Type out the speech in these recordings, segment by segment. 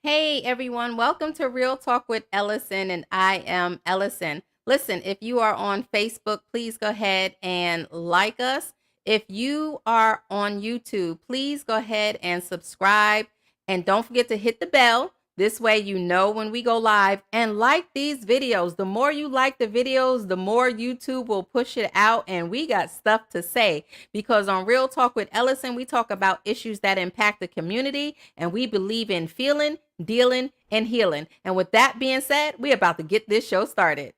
Hey everyone, welcome to Real Talk with Ellison, and I am Ellison. Listen, if you are on Facebook, please go ahead and like us. If you are on YouTube, please go ahead and subscribe. And don't forget to hit the bell. This way you know when we go live, and like these videos. The more you like the videos, the more YouTube will push it out, and we got stuff to say because on Real Talk with Ellison, we talk about issues that impact the community, and we believe in feeling, dealing, and healing. And with that being said, we're about to get this show started.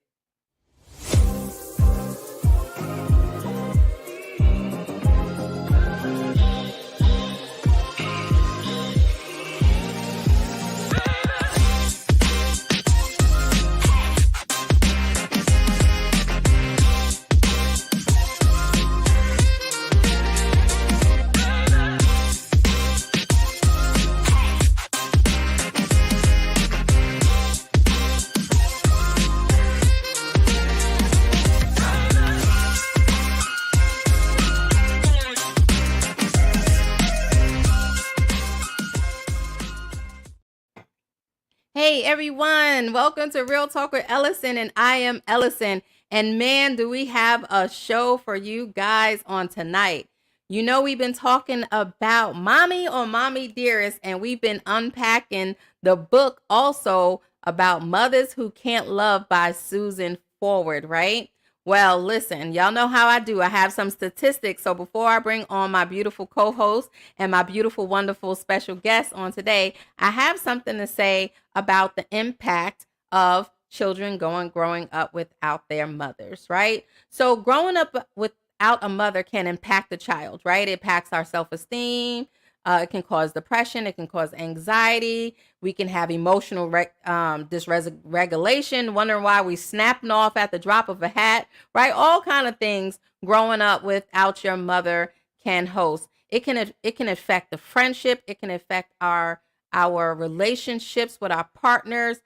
Hey everyone, welcome to Real Talk with Ellison, and I am Ellison. And man, do we have a show for you guys on tonight. You know, we've been talking about Mommy or Mommy Dearest, and we've been unpacking the book also about Mothers Who Can't Love by Susan Forward, right? Well, listen, y'all know how I do. I have some statistics. So before I bring on my beautiful co host and my beautiful, wonderful special guest on today, I have something to say about the impact of children growing up without their mothers, right? So growing up without a mother can impact the child, right? It impacts our self-esteem. It can cause depression. It can cause anxiety. We can have emotional dysregulation, wondering why we snapping off at the drop of a hat, right? All kind of things growing up without your mother can host. It can affect the friendship. It can affect our relationships with our partners.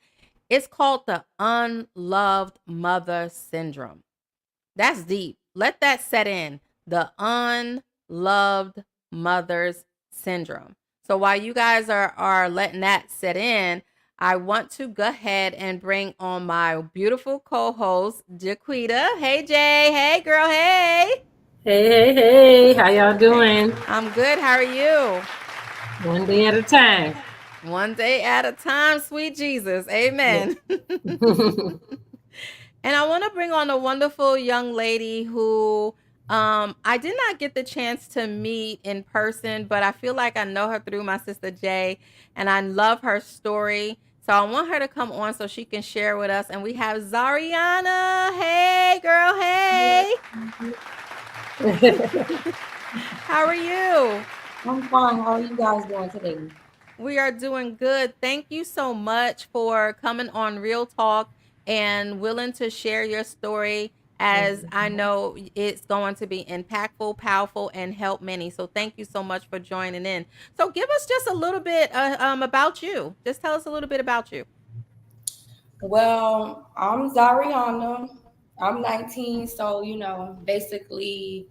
It's called the unloved mother syndrome. That's deep. Let that set in. The unloved mother's syndrome. So while you guys are letting that set in, I want to go ahead and bring on my beautiful co-host, Jaquita. Hey Jay. Hey girl. Hey. Hey, how y'all doing? I'm good. How are you? One day at a time. One day at a time, sweet Jesus. Yeah. Amen. And I want to bring on a wonderful young lady who I did not get the chance to meet in person, but I feel like I know her through my sister Jay, and I love her story. So I want her to come on so she can share with us. And we have Zairana. Hey, girl. Hey. How are you? I'm fine. How are you guys doing today? We are doing good. Thank you so much for coming on Real Talk and willing to share your story, as I know it's going to be impactful, powerful, and help many. So thank you so much for joining in. So give us just a little bit about you. Just tell us a little bit about you. Well, I'm Zairana. I'm 19, so basically,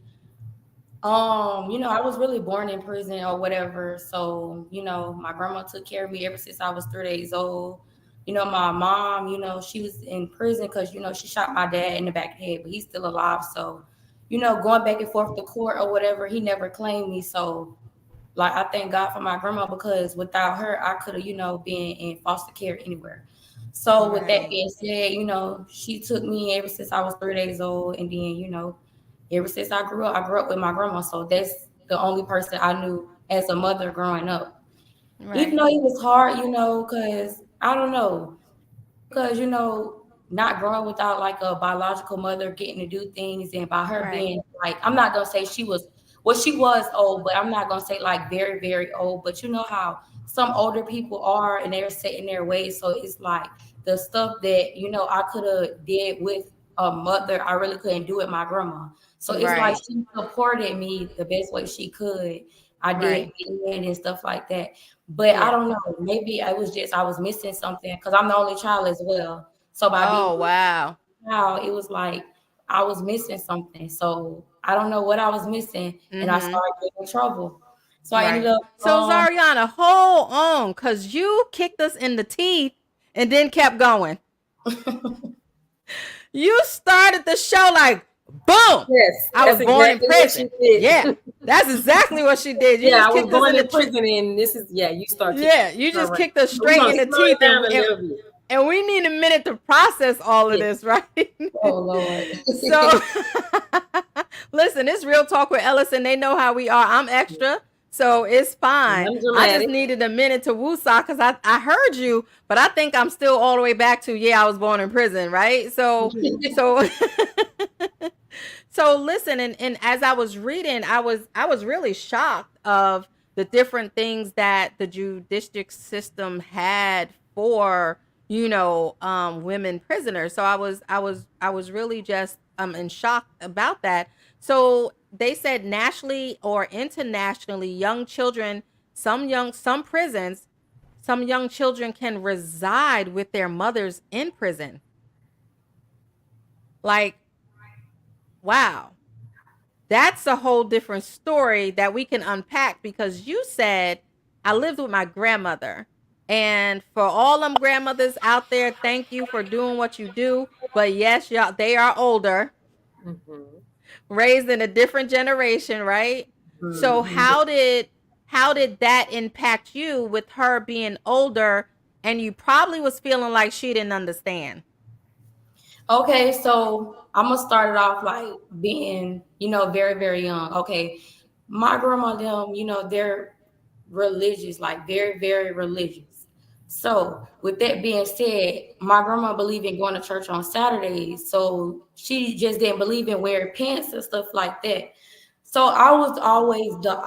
I was really born in prison or whatever. So, my grandma took care of me ever since I was 3 days old. My mom, she was in prison because, she shot my dad in the back of the head, but he's still alive. So, going back and forth to court or whatever, he never claimed me. So, like, I thank God for my grandma because without her, I could have, been in foster care anywhere. So with that Right. being said, she took me ever since I was 3 days old. And then, ever since I grew up with my grandma. So that's the only person I knew as a mother growing up. Even Right. though it was hard, because I don't know, because not growing without like a biological mother getting to do things, and by her Right. being like, I'm not gonna say she was, well, she was old, but I'm not gonna say like very very old. But you know how some older people are, and they're set in their ways. So it's like the stuff that I could have did with a mother, I really couldn't do with my grandma. So it's like Right. she supported me the best way she could. I did Right. bed and stuff like that. But I Yeah. don't know. Maybe it was just I was missing something because I'm the only child as well. So by being Oh, wow. a child, it was like I was missing something. So I don't know what I was missing, and I Mm-hmm. started getting in trouble. So I ended Right. up So Zariana, hold on, cause you kicked us in the teeth and then kept going. You started the show like boom. Yes, I was that's born in exactly what prison. she did. Yeah. That's exactly what she did. You Yeah, just I was kicked us born in the in prison, and this is you start kicking. yeah, you All just right, kicked us so we're straight gonna in the slow it teeth down a little bit. and we need a minute to process all of Yeah. this, right? oh Lord. So listen, it's real talk with Ellison. They know how we are. I'm extra, so it's And fine. I'm I just dramatic. needed a minute to woosah because I heard you, but I think I'm still all the way back to I was born in prison, right? So so listen, and as I was reading, I was really shocked of the different things that the judicial system had for women prisoners. So I was really just in shock about that. So they said nationally or internationally, young children, some prisons, some young children can reside with their mothers in prison. Like, wow. That's a whole different story that we can unpack because you said I lived with my grandmother. And for all them grandmothers out there, thank you for doing what you do. But yes, y'all, they are older, Mhm. raised in a different generation, right? So Mhm. how did that impact you with her being older and you probably was feeling like she didn't understand? Okay, so I'm gonna start it off like being, very, very young. Okay, my grandma, them, they're religious, like very, very religious. So with that being said, my grandma believed in going to church on Saturdays. So she just didn't believe in wearing pants and stuff like that. So I was always the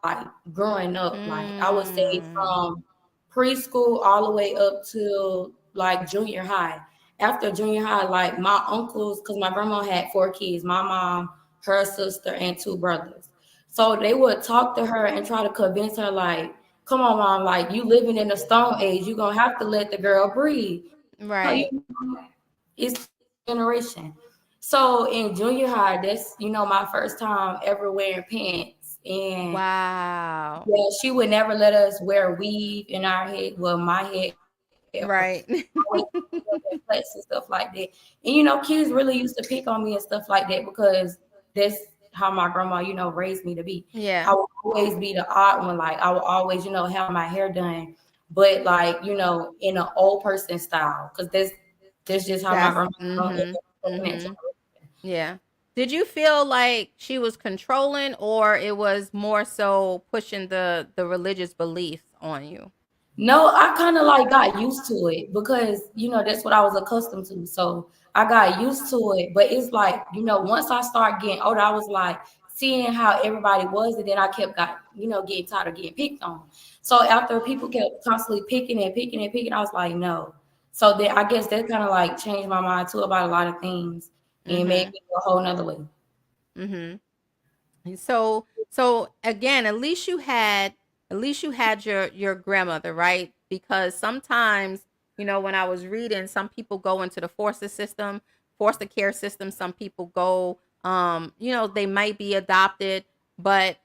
like growing up. Like I would say Mm, from preschool all the way up to like junior high. After junior high, like my uncles, because my grandma had 4 kids, my mom, her sister, and 2 brothers. So they would talk to her and try to convince her, like, come on, mom, like you living in the stone age, you're gonna have to let the girl breathe. right. It's generation. So in junior high, that's my first time ever wearing pants. And Wow. yeah, she would never let us wear weave in our head, well, my head, Right. always that flats and stuff like that. And kids really used to pick on me and stuff like that because that's how my grandma, raised me to be. I Yeah. would always be the odd one. Like I would always, have my hair done, but like, in an old person style. Cause that's just how my That's grandma mhm. looking at. Mhm. Yeah. Did you feel like she was controlling or it was more so pushing the religious beliefs on you? No, I kind of like got used to it because that's what I was accustomed to. So I got used to it. But it's like once I start getting older, I was like seeing how everybody was, and then I kept getting tired of getting picked on. So after people kept constantly picking and picking and picking, I was like, no. So then I guess that kind of like changed my mind too about a lot of things and made Mhm. me go a whole nother way. Mhm. So again, at least you had your grandmother, right? Because sometimes, when I was reading, some people go into the foster care system, some people go they might be adopted, but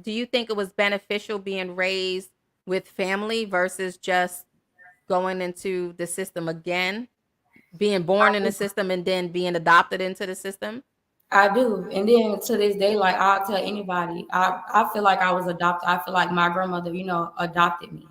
do you think it was beneficial being raised with family versus just going into the system again, being born in the system and then being adopted into the system? I do. And then to this day, like I'll tell anybody, I feel like I was adopted. I feel like my grandmother, adopted me.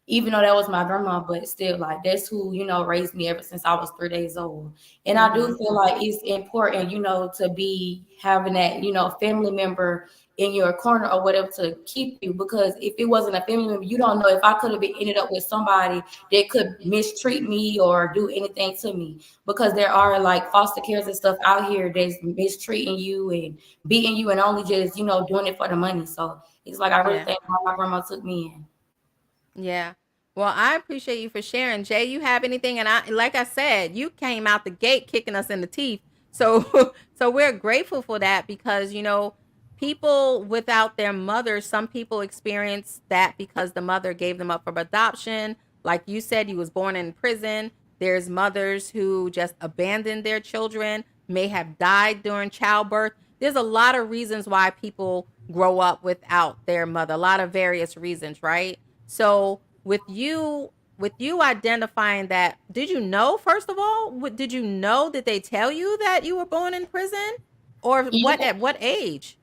Even though that was my grandma, but still like that's who, raised me ever since I was 3 days old. And I do Mhm. feel like it's important, to be having that, family member in your corner or whatever to keep you, because if it wasn't a family member, you don't know if I could have been ended up with somebody that could mistreat me or do anything to me, because there are like foster cares and stuff out here that's mistreating you and beating you and only just doing it for the money. So it's like I really Yeah. think my grandma took me in. Yeah. Well, I appreciate you for sharing. Jay, you have anything? And I, like I said, you came out the gate kicking us in the teeth. So, so we're grateful for that because, people without their mother, some people experience that because the mother gave them up for adoption. Like you said, you was born in prison. There's mothers who just abandoned their children, may have died during childbirth. there's a lot of reasons why people grow up without their mother, a lot of various reasons, right? So with you identifying that, did you know, first of all, did you know, did they tell you that you were born in prison, or what, Yeah, at what age?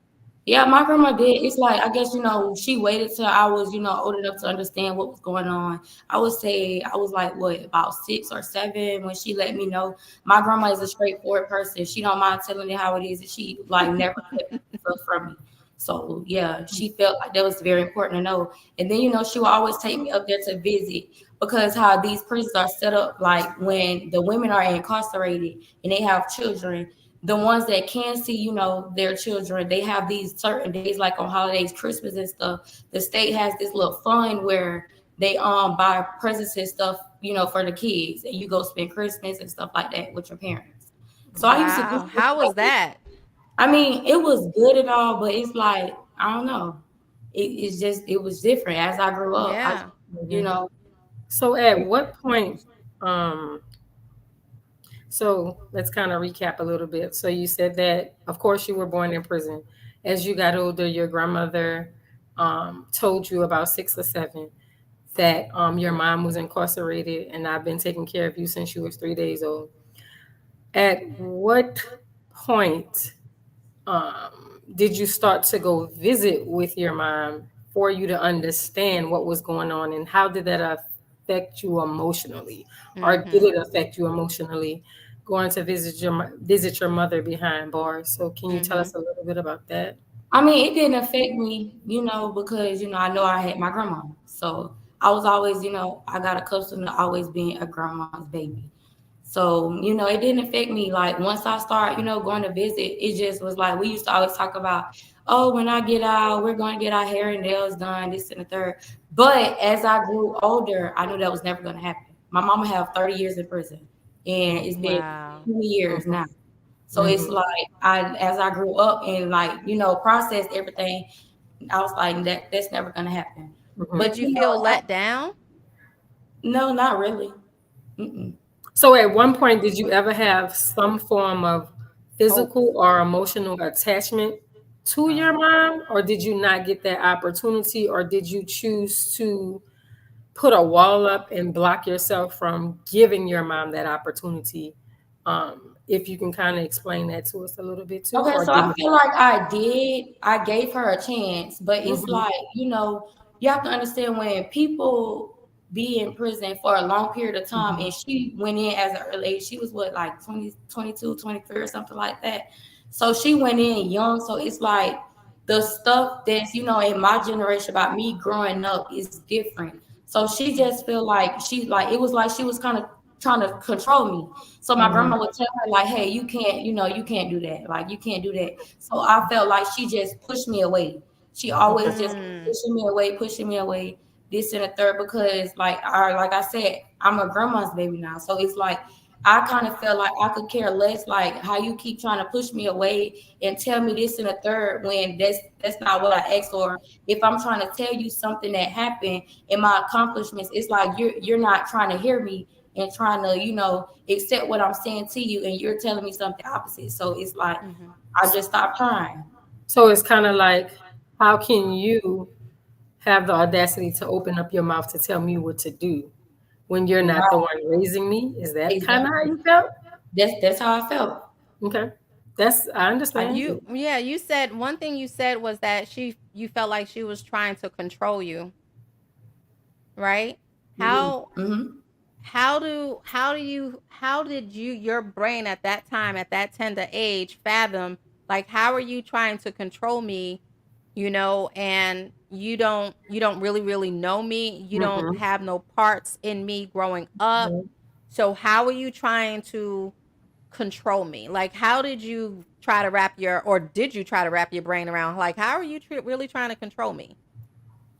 yeah, my grandma did. It's like I guess she waited till I was old enough to understand what was going on. I would say I was like what about 6 or 7 when she let me know. My grandma is a straightforward person. She don't mind telling it how it is, and she like never kept stuff from me. So yeah, she felt like that was very important to know. And then she would always take me up there to visit because how these prisons are set up, like when the women are incarcerated and they have children, the ones that can see, their children, they have these certain days, like on holidays, Christmas and stuff. The state has this little fund where they buy presents and stuff, for the kids, and you go spend Christmas and stuff like that with your parents. So I used to do Wow, stuff how was like this. that? I mean, it was good and all, but it's like I don't know. It's just it was different as I grew up. Yeah. You Mhm. know, So at what point, um, so let's kind of recap a little bit. So you said that, of course, you were born in prison. As you got older, your grandmother told you about 6 or 7 that your mom was incarcerated and I've been taking care of you since you was 3 days old. At what point did you start to go visit with your mom for you to understand what was going on, and how did that affect you emotionally, or did Mm-hmm. it affect you emotionally going to visit your mother behind bars? So can you tell Mm-hmm. us a little bit about that? I mean, it didn't affect me, because I know I had my grandma, so I was always, I got accustomed to always being a grandma's baby. So, it didn't affect me. Like once I start, going to visit, it just was like we used to always talk about, oh, when I get out, we're going to get our hair and nails done, this and the third. But as I grew older, I knew that was never going to happen. My mama have 30 years in prison, and it's been Wow. 20 years Hmm. now. So it's Hmm. like as I grew up and like, processed everything, I was like, that's never gonna happen. Hmm. But Did you feel let down? no, not really. Mm-mm. So at one point, did you ever have some form of Hope. physical or emotional attachment to your Oh. mom, or did you not get that opportunity, or did you choose to put a wall up and block yourself from giving your mom that opportunity? If you can kind of explain that to us a little bit too, Okay, or so I didn't. feel like I did. I gave her a chance, but it's Hmm. like, you have to understand when people be in prison for a long period of time, Hmm. and she went in as an early age. She was what, like 20, 22, 23 or something like that. So she went in young. So it's like the stuff that's, in my generation about me growing up is different. So she just feel like it was like she was kind of trying to control me. So my Hmm. grandma would tell her like, "Hey, you can't, you can't do that. Like, you can't do that." So I felt like she just pushed me away. She Okay. always just Mm. pushing me away, this and the third. Because like I said, I'm a grandma's baby now. So it's like I kind of felt like I could care less, like how you keep trying to push me away and tell me this and the third when that's not what I asked for. If I'm trying to tell you something that happened in my accomplishments, it's like you're not trying to hear me and trying to, accept what I'm saying to you, and you're telling me something opposite. So it's like Mm-hmm. I just stopped trying. So it's kind of like, how can you have the audacity to open up your mouth to tell me what to do when you're not the Right. one raising me? Is that kind of how Exactly. you felt? That's how I felt. Okay. I understand. You said one thing you said was that you felt like she was trying to control you, right? Mhm. How Hmm. how did your brain at that time, at that tender age, fathom, like, how are you trying to control me, and you don't really know me, you don't Mhm. have no parts in me growing up, Mhm. so how are you trying to control me? Like, how did you try to wrap your, or did you try to wrap your brain around, like, how are you really trying to control me?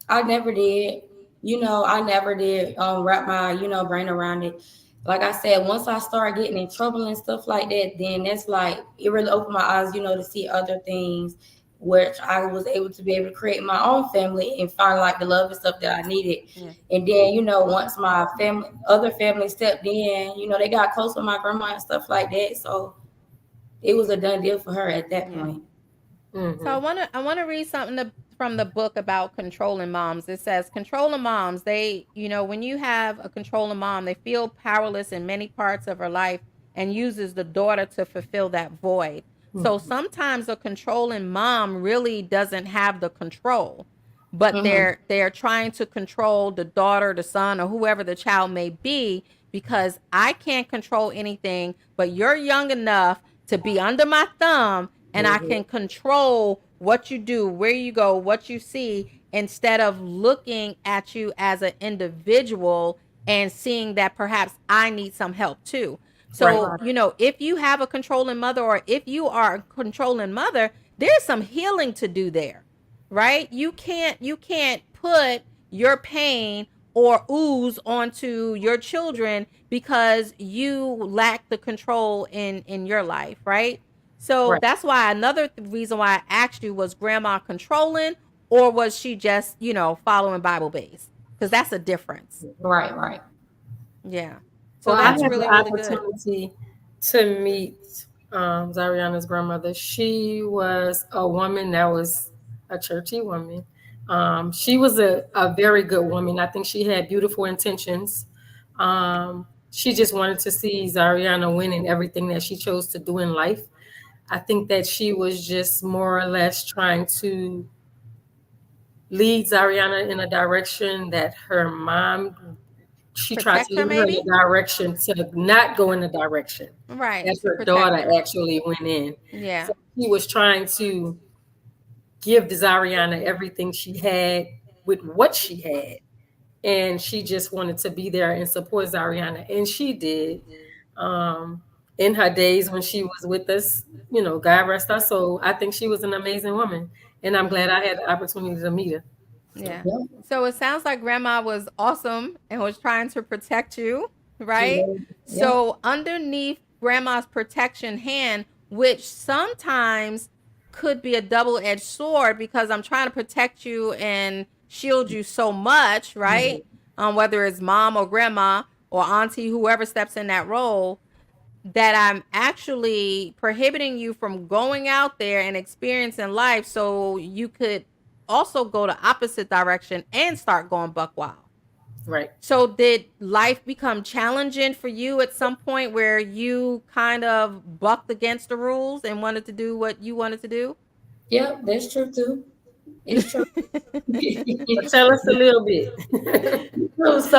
I never did. I never did wrap my, brain around it. Like I said, once I started getting in trouble and stuff like that, then that's like it really opened my eyes, to see other things, which I was able to be able to create my own family and find like the love and stuff that I needed. Yeah. And then, once my other family stepped in, they got close with my grandma and stuff like that. So it was a done deal for her at that Yeah. point. So I Mm-hmm. want to read something from the book about controlling moms. It says controlling moms, they, when you have a controlling mom, they feel powerless in many parts of her life and uses the daughter to fulfill that void. So Mm-hmm. sometimes a controlling mom really doesn't have the control, but Mm-hmm. they're trying to control the daughter, the son, or whoever the child may be, because I can't control anything, but you're young enough to be under my thumb, and I Mm-hmm. can control what you do, where you go, what you see, instead of looking at you as an individual and seeing that perhaps I need some help too. Right. So, if you have a controlling mother, or if you are a controlling mother, there's some healing to do there, right? You can't put your pain or ooze onto your children because you lack the control in your life, right? So Right. that's why another reason why I asked you, was grandma controlling, or was she just, following Bible based? Because that's a difference. Right, right. Yeah. So Well, I that's had the really, really good. opportunity to meet Zairana's grandmother. She was a woman that was a churchy woman. She was a very good woman. I think she had beautiful intentions. She just wanted to see Zariana win in everything that she chose to do in life. I think that she was just more or less trying to lead Zariana in a direction that her mom, she tried to Protect her, lead her in maybe? the direction to not go in the direction Right. that To her protect daughter her. actually went in. Yeah. So she was trying to give Zariana everything she had with what she had. And she just wanted to be there and support Zariana. And she did. Um, in her days when she was with us, God rest her soul. I think she was an amazing woman. And I'm glad Mm-hmm. I had the opportunity to meet her. Yeah. Yep. So it sounds like grandma was awesome and was trying to protect you, She right? was. Yep. So underneath grandma's protection hand, which sometimes could be a double-edged sword, because I'm trying to protect you and shield you so much, right? Mhm. Whether it's mom or grandma or auntie, whoever steps in that role, that I'm actually prohibiting you from going out there and experiencing life, so you could also go the opposite direction and start going buck wild. Right. So did life become challenging for you at some point where you kind of bucked against the rules and wanted to do what you wanted to do? Yep, that's true too. It's true. But tell us a little bit. True. So,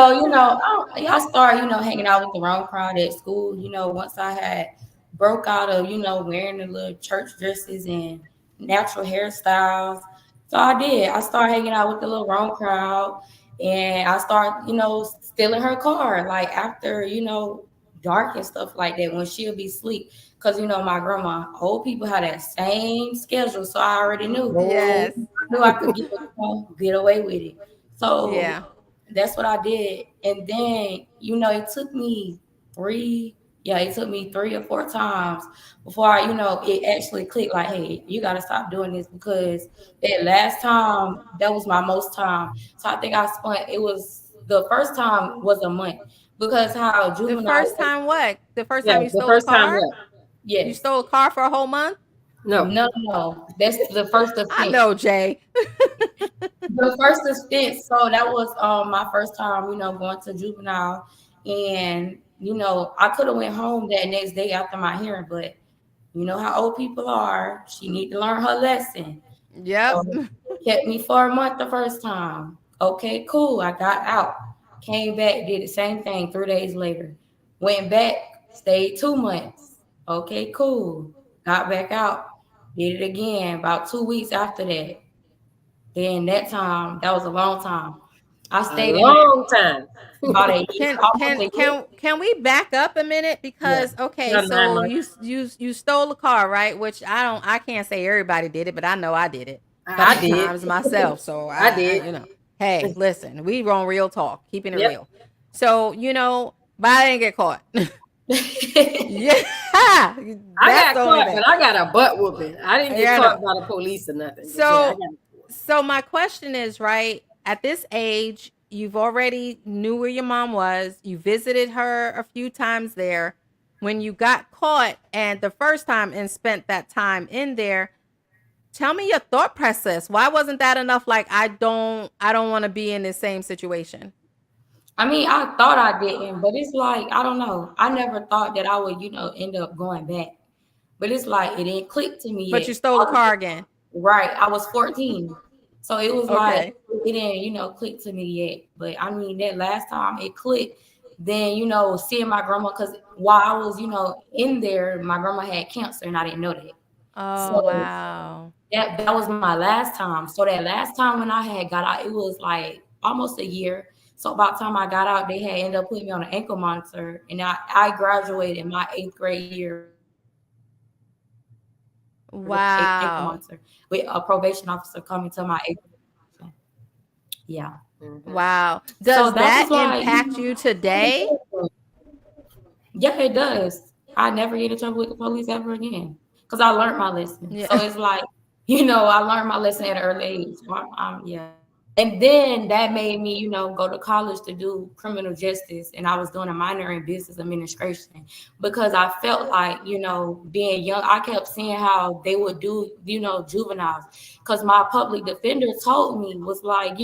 I started, hanging out with the wrong crowd at school. Once I had broke out of, wearing the little church dresses and natural hairstyles. So I did. I started hanging out with the little wrong crowd, and I started, stealing her car, like after, dark and stuff like that when she'll be asleep. Because, my grandma, old people had that same schedule. So I already knew. Oh, Yes. I knew I could get away with it. So Yeah. that's what I did. And then, it took me it took me 3 or 4 times before it actually clicked like, hey, you gotta stop doing this, because that last time, that was my most time. So I think I spent it was the first time was a month, because how The juvenile, first time what? The first yeah, time you the stole a first time car? what? You yes. stole a car for a whole month? No. No, no, no. That's the first I offense. know, Jay. The first offense, so that was my first time, going to juvenile, and I could have went home that next day after my hearing, but you know how old people are. She need to learn her lesson. Yep. So kept me for a month the first time. Okay, cool. I got out, came back, did the same thing 3 days later. Went back, stayed 2 months. Okay, cool. Got back out, did it again about 2 weeks after that. Then that time, that was a long time. I A stayed in there long time. about a year, Can almost can a year. can can we back up a minute, Yeah. because okay, About nine so months. you stole a car, right? Which I can't say everybody did it, but I know I did it a I couple of did. times myself. So I I did. hey, listen, we on real talk, keeping it Yep. real. So but I didn't get caught. Yeah, I that's got the only caught, thing. but I got a butt whooping. I didn't get Yeah, I caught know. by the police or nothing. But yeah, I So got it. my question is, right, at this age, you've already knew where your mom was. You visited her a few times there. When you got caught and the first time and spent that time in there, tell me your thought process. Why wasn't that enough? Like, I don't want to be in this same situation. I mean, I thought I didn't, but it's like I don't know. I never thought that I would, end up going back. But it's like it didn't click to me But you yet. stole the car again. Right. I was 14. So it was like Okay. it didn't, click to me yet. But I mean that last time it clicked, then seeing my grandma, because while I was, in there, my grandma had cancer and I didn't know that. Oh, So wow. that was my last time. So that last time when I had got out, it was like almost a year. So about the time I got out, they had ended up putting me on an ankle monitor, and I graduated my 8th grade year with an ankle monitor Wow. with a probation officer coming to my 8th grade. Yeah. Mm-hmm. Wow. So Does that that was like, impact you today? yeah, it does. I never get in trouble with the police ever again because I learned my lesson. Yeah. So it's like, I learned my lesson at an early age. So yeah. And then that made me, go to college to do criminal justice. And I was doing a minor in business administration because I felt like, being young, I kept seeing how they would do, juveniles. Because my public defender told me, was like,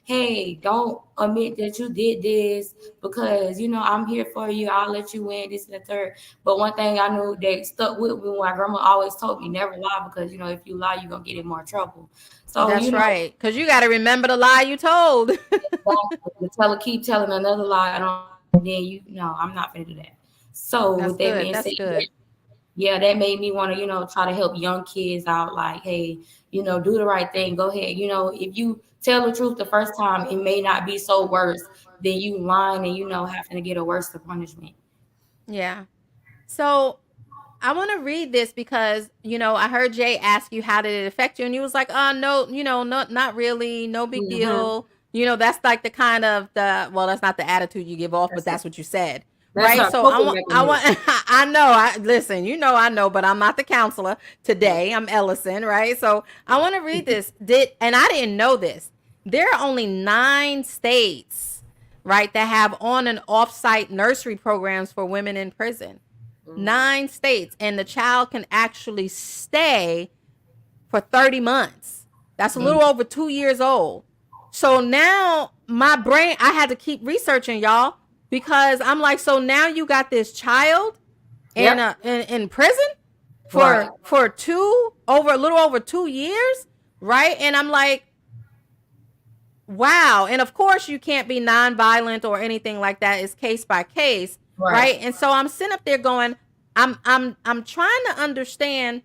hey, don't admit that you did this because, I'm here for you. I'll let you win this and the third. But one thing I knew that stuck with me, my grandma always told me, never lie because, if you lie, you're going to get in more trouble. So, That's right. Because you got to remember the lie you told. the teller keep telling another lie, and then I'm not gonna do that. So That's with that good. being That's said, good. yeah, that made me want to, try to help young kids out. Like, hey, do the right thing. Go ahead. If you tell the truth the first time, it may not be so worse than you lying and having to get a worse punishment. Yeah. So I want to read this because, I heard Jay ask you how did it affect you, and you was like, "Oh, no, not really, no big Mm-hmm. deal." That's like the kind of that's not the attitude you give off, but That's that's what you said, that's right? her So coping mechanism. I know, I listen, I know, but I'm not the counselor Right. today. I'm Ellison, right? So I want to read this. And I didn't know this. There are only 9 states, right, that have on and off-site nursery programs for women in prison. Mm-hmm. 9 states, and the child can actually stay for 30 months. That's a little over 2 years old. So now my brain, I had to keep researching, y'all, because I'm like, so now you got this child in Yep. in prison Right. for a little over 2 years, right? And I'm like, wow. And of course, you can't be nonviolent or anything like that. It's case by case, Right. right? And so I'm sitting up there going, I'm trying to understand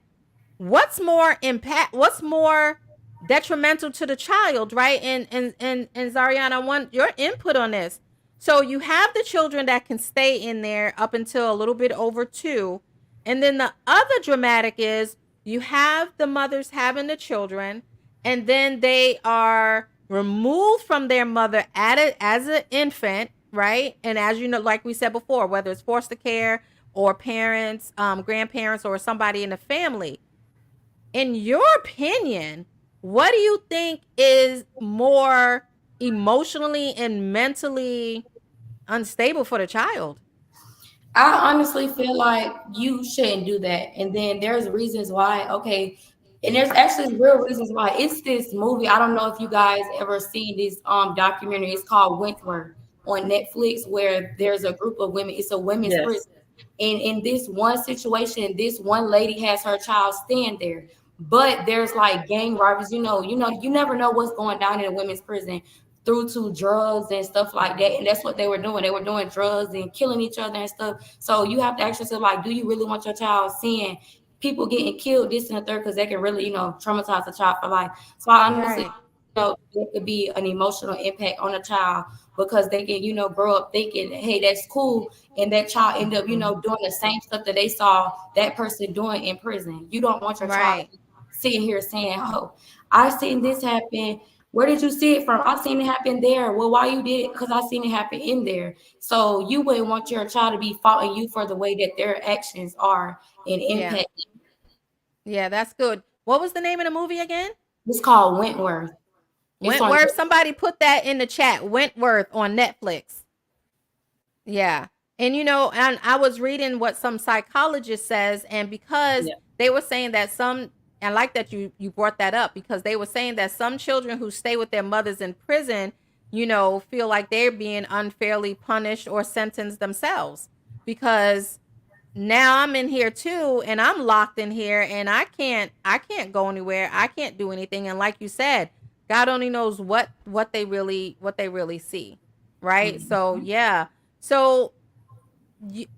what's more detrimental to the child, right? And Zariana, I want your input on this. So you have the children that can stay in there up until a little bit over 2. And then the other dramatic is you have the mothers having the children, and then they are removed from their mother as an infant, right? And as you know, like we said before, whether it's foster care or parents, grandparents, or somebody in the family. In your opinion, what do you think is more emotionally and mentally unstable for the child? I honestly feel like you shouldn't do that. And then there's reasons why, okay. And there's actually real reasons why. It's this movie. I don't know if you guys ever seen this documentary. It's called Wentworth on Netflix, where there's a group of women. It's a women's Yes. prison. And in this one situation, this one lady has her child stand there. But there's like gang robberies, you never know what's going down in a women's prison through to drugs and stuff like that. And that's what they were doing. They were doing drugs and killing each other and stuff. So you have to ask yourself, like, do you really want your child seeing people getting killed, this and the third? Because they can really, traumatize a child for life. So I honestly, Right. it could be an emotional impact on a child because they can, grow up thinking, hey, that's cool. And that child end up, doing the same stuff that they saw that person doing in prison. You don't want your child Right. sitting here saying, oh, I seen this happen. Where did you see it from? I seen it happen there. Well, why you did it? Because I seen it happen in there. So you wouldn't want your child to be faulting you for the way that their actions are and Yeah. impact. Yeah, that's good. What was the name of the movie again? It's called Wentworth. It's on. Wentworth. Somebody put that in the chat. Wentworth on Netflix. Yeah. And I was reading what some psychologist says, and because Yeah. they were saying that some I like that you brought that up, because they were saying that some children who stay with their mothers in prison, feel like they're being unfairly punished or sentenced themselves, because now I'm in here too, and I'm locked in here, and I can't go anywhere. I can't do anything. And like you said, God only knows what they really see, right? So Mhm. yeah. So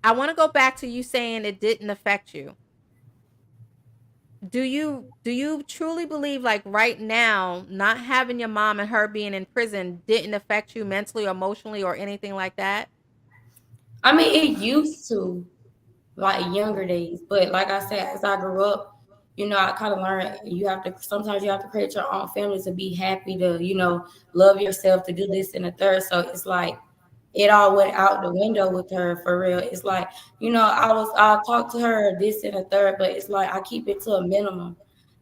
I want to go back to you saying it didn't affect you. Do you truly believe, like, right now, not having your mom and her being in prison didn't affect you mentally or emotionally or anything like that? I mean, it used to, like younger days. But like I said, as I grew up, I kind of learned you have to create your own family to be happy, to, love yourself, to do this and the third. So it's like it all went out the window with her for real. It's like, I'll talk to her this and the third, but it's like I keep it to a minimum,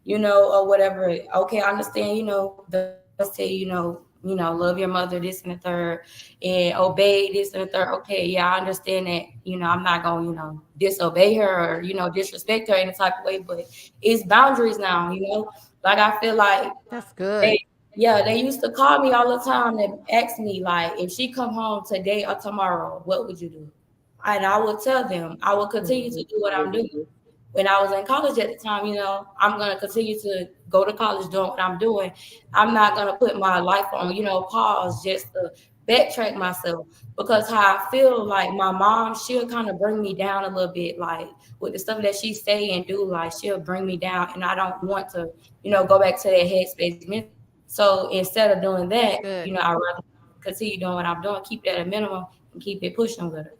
or whatever. Okay, I understand, the Bible say, love your mother, this and the third, and obey this and the third. Okay, yeah, I understand that, I'm not gonna, disobey her or, disrespect her any type of way, but it's boundaries now, Like I feel like That's good. they yeah, they used to call me all the time and ask me, like, if she come home today or tomorrow, what would you do? And I would tell them I will continue to do what I'm doing. When I was in college at the time, I'm gonna continue to go to college doing what I'm doing. I'm not gonna put my life on, pause just to backtrack myself, because how I feel like my mom, she'll kind of bring me down a little bit, like with the stuff that she say and do, like she'll bring me down, and I don't want to, go back to that headspace mentally. So instead of doing That's that, good. I'd rather continue doing what I'm doing, keep that at a minimum, and keep it pushing with her.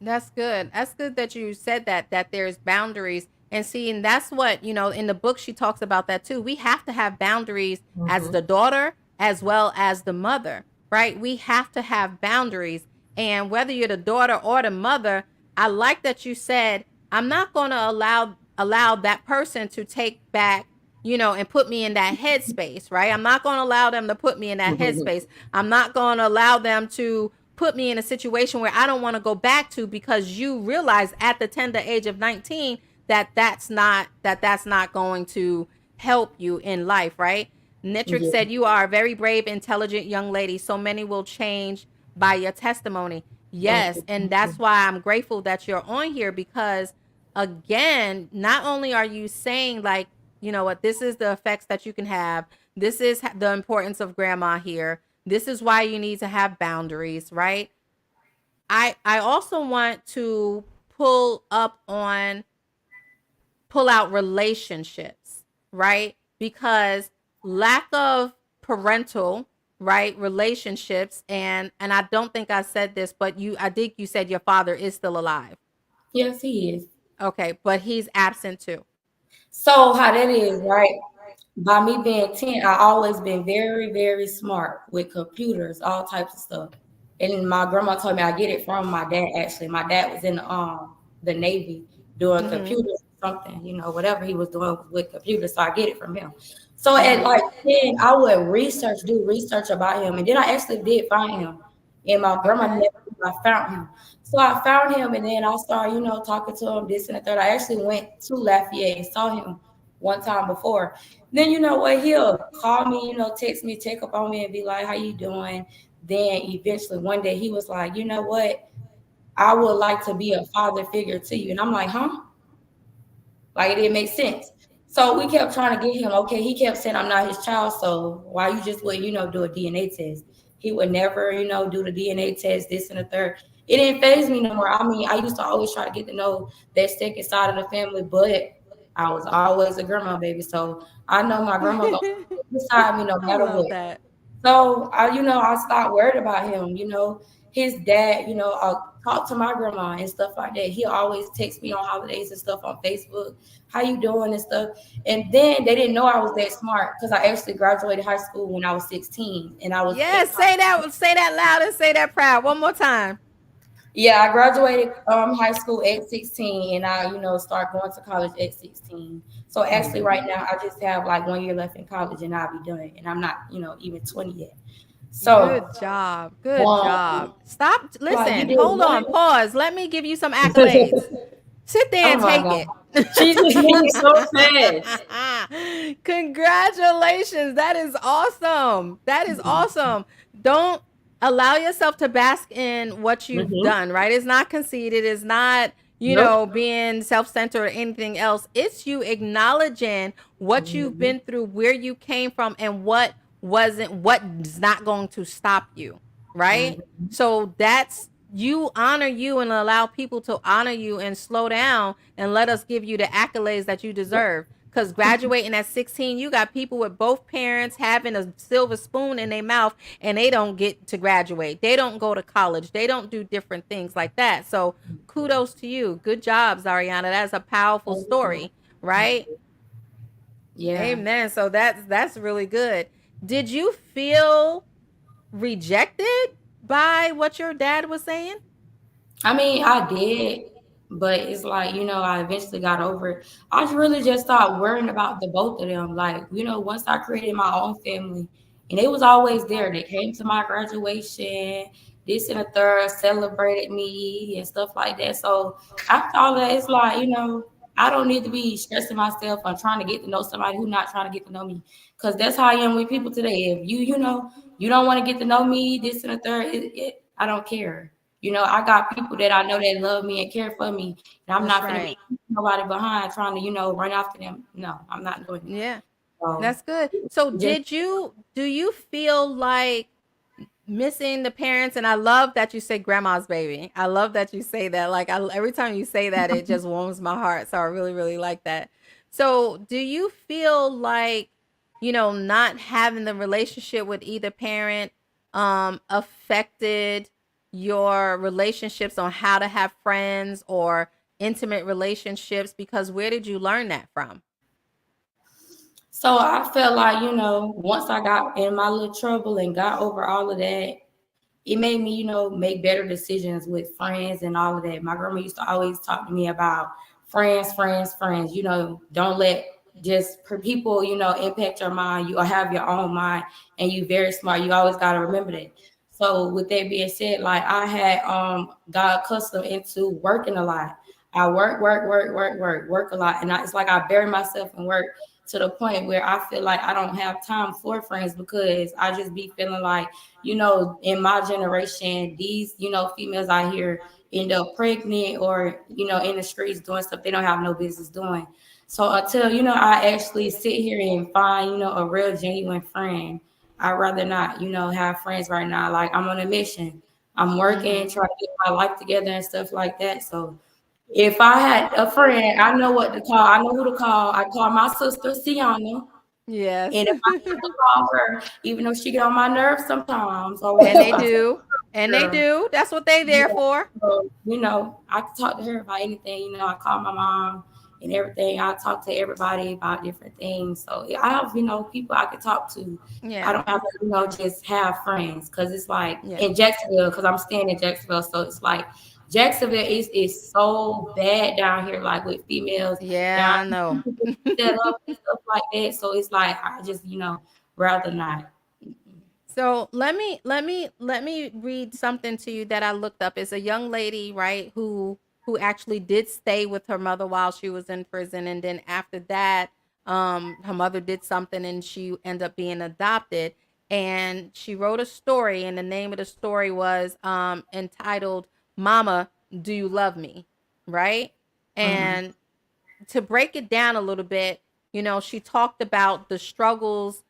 That's good. That's good that you said that there's boundaries. And see, and that's what, in the book she talks about that too. We have to have boundaries as the Mhm. daughter as well as the mother, right? We have to have boundaries. And whether you're the daughter or the mother, I like that you said, I'm not going to allow that person to take back, and put me in that headspace, right? I'm not going to allow them to put me in that headspace. I'm not going to allow them to put me in a situation where I don't want to go back to, because you realize at the tender age of 19 that's not going to help you in life, right? Nitrick Yeah. said you are a very brave, intelligent young lady. So many will change by your testimony. Thank Yes, you. and Thank that's you. why I'm grateful that you're on here, because again, not only are you saying, like, you know what, this is the effects that you can have. This is the importance of grandma here. This is why you need to have boundaries, right? I also want to pull up on pull out relationships, right? Because lack of parental, right, relationships, and I don't think I said this, but I think you said your father is still alive. Yes, he is. Okay, but he's absent too. So how that is, right? By me being 10, I always been very, very smart with computers, all types of stuff. And my grandma told me I get it from my dad. Actually, my dad was in the Navy doing Mhm. computers or something, whatever he was doing with computers. So I get it from him. So at Mhm. like 10, I would do research about him, and then I actually did find him. And my grandma never Okay. knew I found him. So I found him, and then I started, talking to him, this and the third. I actually went to Lafayette and saw him one time before. Then you know what? He'll call me, text me, check up on me, and be like, "How you doing?" Then eventually one day he was like, "You know what? I would like to be a father figure to you." And I'm like, "Huh?" Like it didn't make sense. So we kept trying to get him. Okay, he kept saying I'm not his child. So why you just wouldn't, do a DNA test? He would never, do the DNA test, this and the third. It didn't phase me no more. I mean, I used to always try to get to know that second side of the family, but I was always a grandma baby. So I know my grandma gonna stick beside me no I matter love what. that. So I stopped worried about him. His dad, I'll talk to my grandma and stuff like that. He always text me on holidays and stuff on Facebook. How you doing and stuff. And then they didn't know I was that smart because I actually graduated high school when I was 16 and I was in Yes, college. say that loud and say that proud. One more time. Yeah, I graduated high school at 16 and I, start going to college at 16. So actually right now I just have like 1 year left in college and I'll be done. And I'm not, even 20 yet. So Good job. Good um job. Stop. like you Listen, did hold on. one. Pause. Let me give you some accolades. Sit there Oh and my take God. it. She just moved so fast. Congratulations. That is awesome. That is awesome. Don't allow yourself to bask in what you've Mm-hmm. done, right? It's not conceited. It's not, Nope. being self centered or anything else. It's you acknowledging what you've Mm-hmm. been through, where you came from, and what's not going to stop you, right? Mm-hmm. So that's you honor you and allow people to honor you and slow down and let us give you the accolades that you deserve. Because graduating at 16, you got people with both parents having a silver spoon in their mouth and they don't get to graduate. They don't go to college. They don't do different things like that. So kudos to you. Good job, Zariana. That's a powerful Thank you. story, right? Yeah. Amen. So that's really good. Did you feel rejected by what your dad was saying? I mean, I did, but it's like, I eventually got over it. I really just started worrying about the both of them. Like, once I created my own family, and they was always there. They came to my graduation, this and the third, celebrated me and stuff like that. So after all that, it's like, I don't need to be stressing myself on trying to get to know somebody who's not trying to get to know me. Because that's how I am with people today. If you don't want to get to know me, this and the third, I don't care. I got people that I know that love me and care for me, and I'm That's not gonna be right. nobody behind trying to, run after them. No, I'm not doing it. Yeah. So That's good. So just do you feel like missing the parents? And I love that you say grandma's baby. I love that you say that. Like every time you say that, it just warms my heart. So I really, really like that. So do you feel like, not having the relationship with either parent affected your relationships on how to have friends or intimate relationships? Because where did you learn that from? so I felt like, once I got in my little trouble and got over all of that, it made me, make better decisions with friends and all of that. My grandma used to always talk to me about friends, friends, friends. Don't let just people, impact your mind. You have your own mind, and you very smart. You always got to remember that. So with that being said, like I had got accustomed into working a lot. I work a lot, and it's like I bury myself in work to the point where I feel like I don't have time for friends because I just be feeling like, in my generation, these, females out here end up pregnant or, in the streets doing stuff they don't have no business doing. So until, I actually sit here and find, a real genuine friend, I'd rather not, have friends right now. Like I'm on a mission. I'm working, Mm-hmm. trying to get my life together and stuff like that. So if I had a friend, I know what to call. I know who to call. I call my sister Sienna. Yes. And if I have to call her, even though she get on my nerves sometimes or And whatever, they I tell do. And they her, do. That's what they there yeah, for. so, I can talk to her about anything. I call my mom and everything. I talk to everybody about different things. So I have, people I can talk to. I Yeah. don't have to, just have friends because it's like Yeah. in Jacksonville, because I'm staying in Jacksonville. So it's like Jacksonville is so bad down here, like with females Yeah, down I know. set up and stuff like that. So it's like I just, rather not. So let me read something to you that I looked up. It's a young lady, right, who actually did stay with her mother while she was in prison, and then after that, her mother did something, and she ended up being adopted. And she wrote a story, and the name of the story was entitled "Mama, Do You Love Me?" Right, Mm-hmm. and to break it down a little bit, she talked about the struggles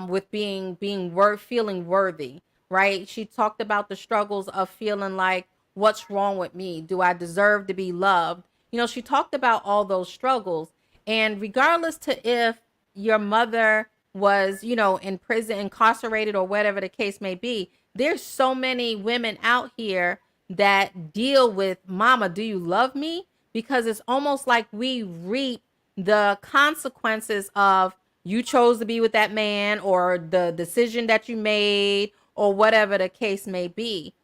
with feeling worthy, right? She talked about the struggles of feeling like what's wrong with me? Do I deserve to be loved? She talked about all those struggles, and regardless to if your mother was, in prison, incarcerated, or whatever the case may be, there's so many women out here that deal with mama, do you love me? Because it's almost like we reap the consequences of you chose to be with that man or the decision that you made or whatever the case may be.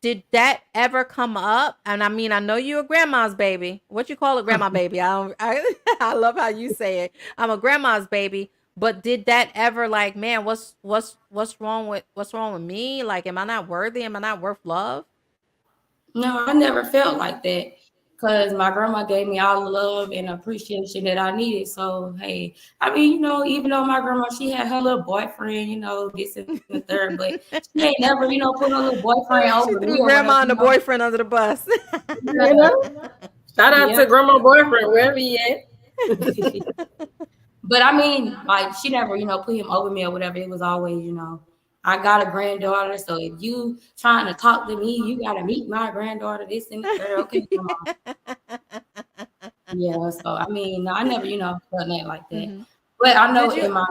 Did that ever come up? And I mean, I know you're a grandma's baby. What you call it, grandma baby? I love how you say it. I'm a grandma's baby. But did that ever like, man, what's wrong with me? Like, am I not worthy? Am I not worth love? No, I never felt like that because my grandma gave me all the love and appreciation that I needed. So hey, I mean, even though my grandma she had her little boyfriend, this and the third, but she ain't never, put her little boyfriend over She me or threw whatever, grandma and the boyfriend under the bus. You know, shout out Yeah. to grandma boyfriend wherever he at. But I mean, like she never, put him over me or whatever. It was always, I got a granddaughter, so if you trying to talk to me, you gotta meet my granddaughter, this and the third. Okay, come on. Yeah, so I mean, I never, felt nothing like that. Hmm. But I know Did you? in my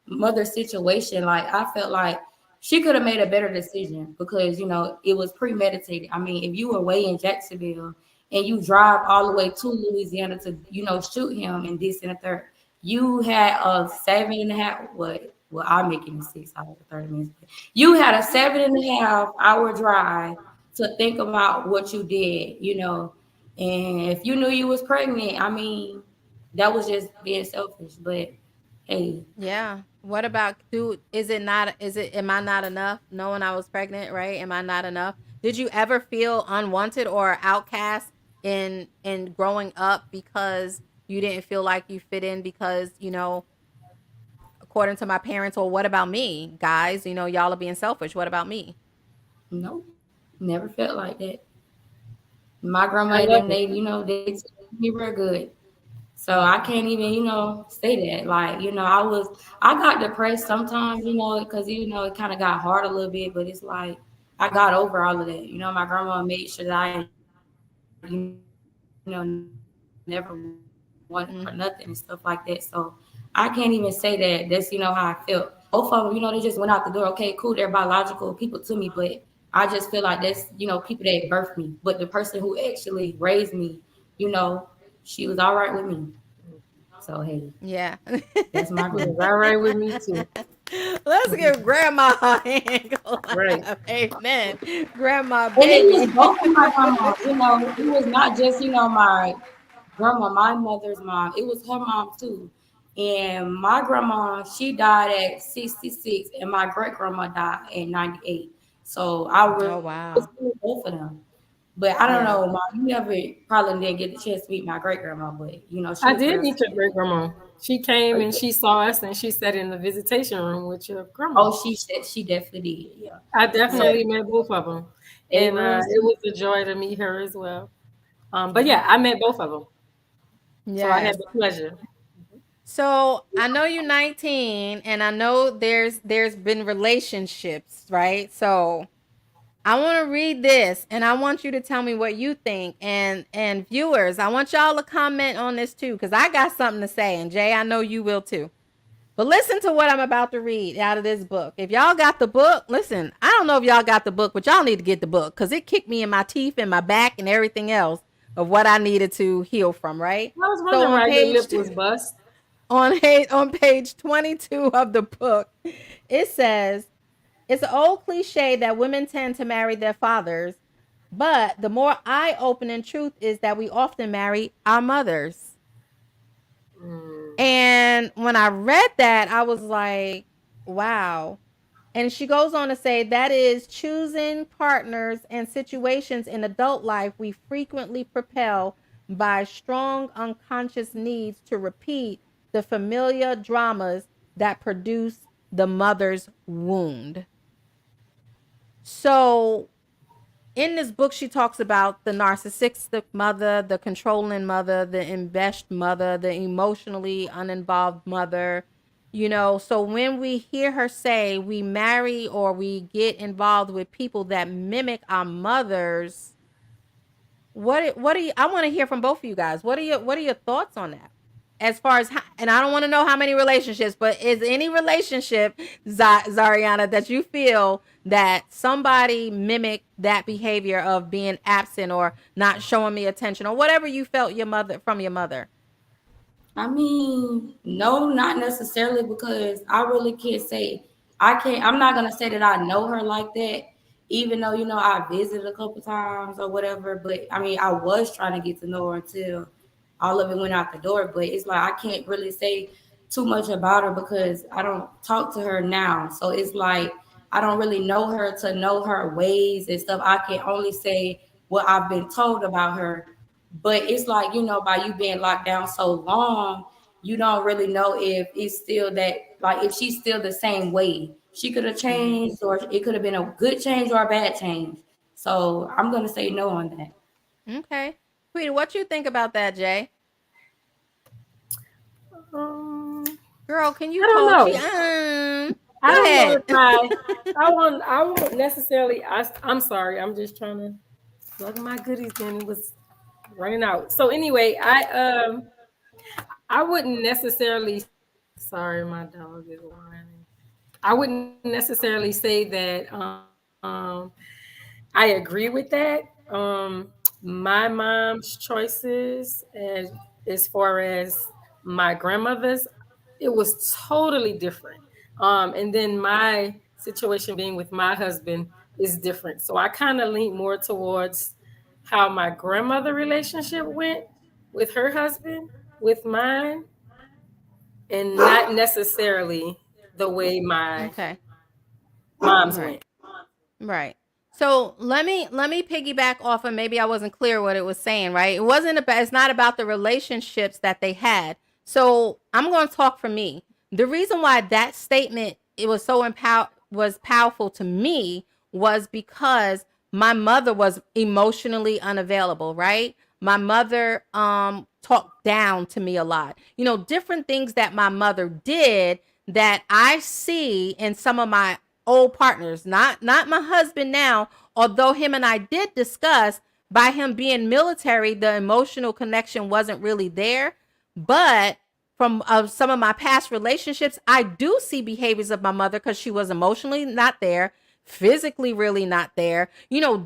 mother's situation, like I felt like she could have made a better decision because it was premeditated. I mean, if you were way in Jacksonville and you drive all the way to Louisiana to shoot him and this and the third, you had a 7.5 what well I'm making it 6 hours 30 minutes. But you had a 7.5 hour drive to think about what you did, and if you knew you was pregnant, I mean, that was just being selfish. But hey, Yeah. What about dude? Am I not enough? Knowing I was pregnant, right? Am I not enough? Did you ever feel unwanted or outcast in growing up because you didn't feel like you fit in because, according to my parents, or what about me? Guys, y'all are being selfish. What about me? no, never felt like that. My grandma I and love them, it. they took me real good. So I can't even, say that. Like, I got depressed sometimes, because, it kind of got hard a little bit, but it's like I got over all of that. My grandma made sure that I, never wanted for nothing and stuff like that. So I can't even say that. That's, how I felt. Both of them, they just went out the door. Okay, cool. They're biological people to me, but I just feel like that's, people that birthed me. But the person who actually raised me, she was all right with me. So hey, Yeah. that's my grandma. He was all right with me too. Let's give grandma a hand Right. clap. Amen. Grandma And it was baby. both of my grandmas. It was not just my grandma, my mother's mom. It was her mom too. And my grandma, she died at 66, and my great grandma died at 98. So I Oh was wow. with both of them. But I don't know, Yeah. mom. You never probably didn't get the chance to meet my great grandma, but she I was did real meet your sweet. great grandma. She came and she saw us and she sat in the visitation room with your grandma. Oh, she said she definitely did. Yeah. I So definitely met both of them, they and real it sweet. was a joy to meet her as well. But Yeah. yeah, I met both of them, so I had Yes. the pleasure. So I know you're 19, and I know there's been relationships, right? So I want to read this, and I want you to tell me what you think, and viewers, I want y'all to comment on this too, because I got something to say, and Jay, I know you will too. But listen to what I'm about to read out of this book. If y'all got the book, listen, I don't know if y'all got the book, but y'all need to get the book because it kicked me in my teeth and my back and everything else of what I needed to heal from, right? I was So wondering why your lip was bust. on page 22 of the book, it says, it's an old cliche that women tend to marry their fathers, but the more eye-opening truth is that we often marry our mothers. Mm. And when I read that, I was like, wow. And she goes on to say that is choosing partners and situations in adult life we frequently propel by strong unconscious needs to repeat the familiar dramas that produce the mother's wound. So in this book, she talks about the narcissistic mother, the controlling mother, the enmeshed mother, the emotionally uninvolved mother. So when we hear her say we marry or we get involved with people that mimic our mothers, what do you? I want to hear from both of you guys. What are your thoughts on that? As far as and I don't want to know how many relationships, but is any relationship, Zariana, that you feel that somebody mimicked that behavior of being absent or not showing me attention or whatever you felt your mother from your mother? I mean, no, not necessarily because I really can't say I'm not gonna say that I know her like that, even though I visited a couple times or whatever. But I mean, I was trying to get to know her until all of it went out the door. But it's like I can't really say too much about her because I don't talk to her now. So it's like I don't really know her to know her ways and stuff. I can only say what I've been told about her, But it's like, by you being locked down so long, you don't really know if it's still that, like, if she's still the same way. She could have Mhm. changed, or it could have been a good change or a bad change. So I'm gonna say no on that. Okay. Sweetie, what you think about that, Jay? Um, Girl, can you I don't talk? know. I Go don't know ahead. if I won't necessarily. I'm sorry. I'm just trying to plug my goodies in. It was running out. So anyway, I wouldn't necessarily. Sorry, my dog is whining. I wouldn't necessarily say that. I agree with that. My mom's choices, as far as my grandmother's, it was totally different. And then my situation being with my husband is different. So I kind of lean more towards how my grandmother relationship went with her husband, with mine, and not necessarily the way my Okay. mom's Right. went. Right. So let me piggyback off, and maybe I wasn't clear what it was saying, right? It wasn't about, it's not about the relationships that they had. So I'm going to talk for me. The reason why that statement it was so was powerful to me was because my mother was emotionally unavailable, right? My mother talked down to me a lot. Different things that my mother did that I see in some of my old partners, not my husband now, although him and I did discuss by him being military, the emotional connection wasn't really there. But from some of my past relationships, I do see behaviors of my mother because she was emotionally not there, physically really not there,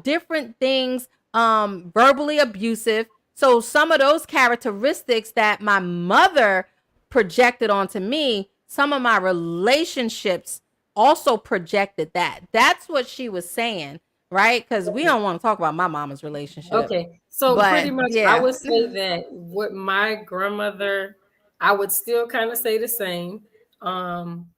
different things, verbally abusive. So some of those characteristics that my mother projected onto me, some of my relationships also projected that. That's what she was saying, right? Because we don't want to talk about my mama's relationship. Okay. So But pretty much I yeah. would say that what my grandmother, I would still kind of say the same. Um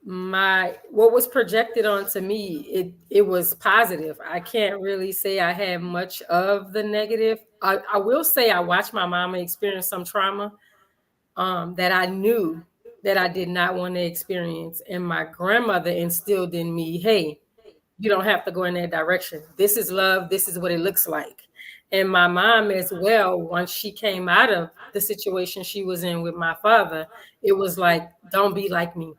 my what was projected onto me, it was positive. I can't really say I had much of the negative. I will say I watched my mama experience some trauma that I knew that I did not want to experience. And my grandmother instilled in me, hey, you don't have to go in that direction. This is love. This is what it looks like. And my mom as well, once she came out of the situation she was in with my father, it was like, don't be like me.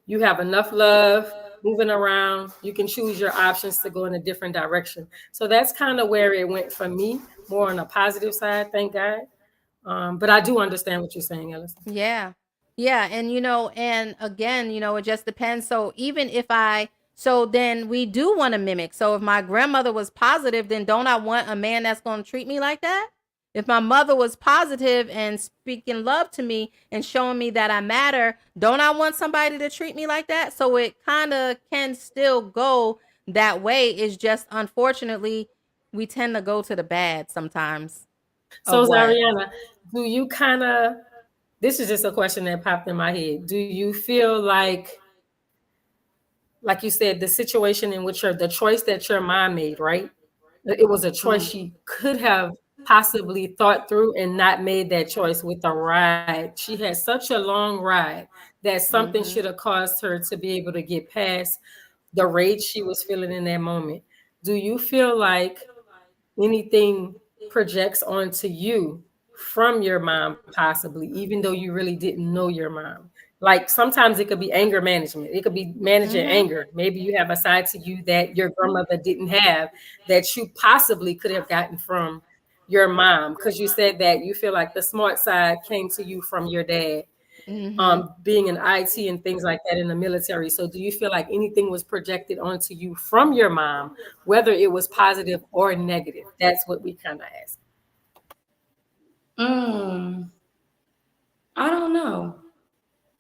You have enough love moving around. You can choose your options to go in a different direction. So that's kind of where it went for me, more on the positive side, thank God. But I do understand what you're saying, Ellison. Yeah. Yeah. And, and again, it just depends. So even if so then we do want to mimic. So if my grandmother was positive, then don't I want a man that's going to treat me like that? If my mother was positive and speaking love to me and showing me that I matter, don't I want somebody to treat me like that? So it kind of can still go that way. It's just unfortunately we tend to go to the bad sometimes of So, what. Zariana, do you kind of, this is just a question that popped in my head. Do you feel like you said, the situation in which the choice that your mom made, right? It was a choice Mm. she could have possibly thought through and not made that choice with a ride. She had such a long ride that something should Mhm. have caused her to be able to get past the rage she was feeling in that moment. Do you feel like anything projects onto you from your mom, possibly, even though you really didn't know your mom? Like sometimes it could be anger management, it could be managing Mhm. anger. Maybe you have a side to you that your grandmother didn't have that you possibly could have gotten from your mom, because you said that you feel like the smart side came to you from your dad, Mhm. being in IT and things like that in the military. So do you feel like anything was projected onto you from your mom, whether it was positive or negative? That's what we kind of ask. Mm, I don't know.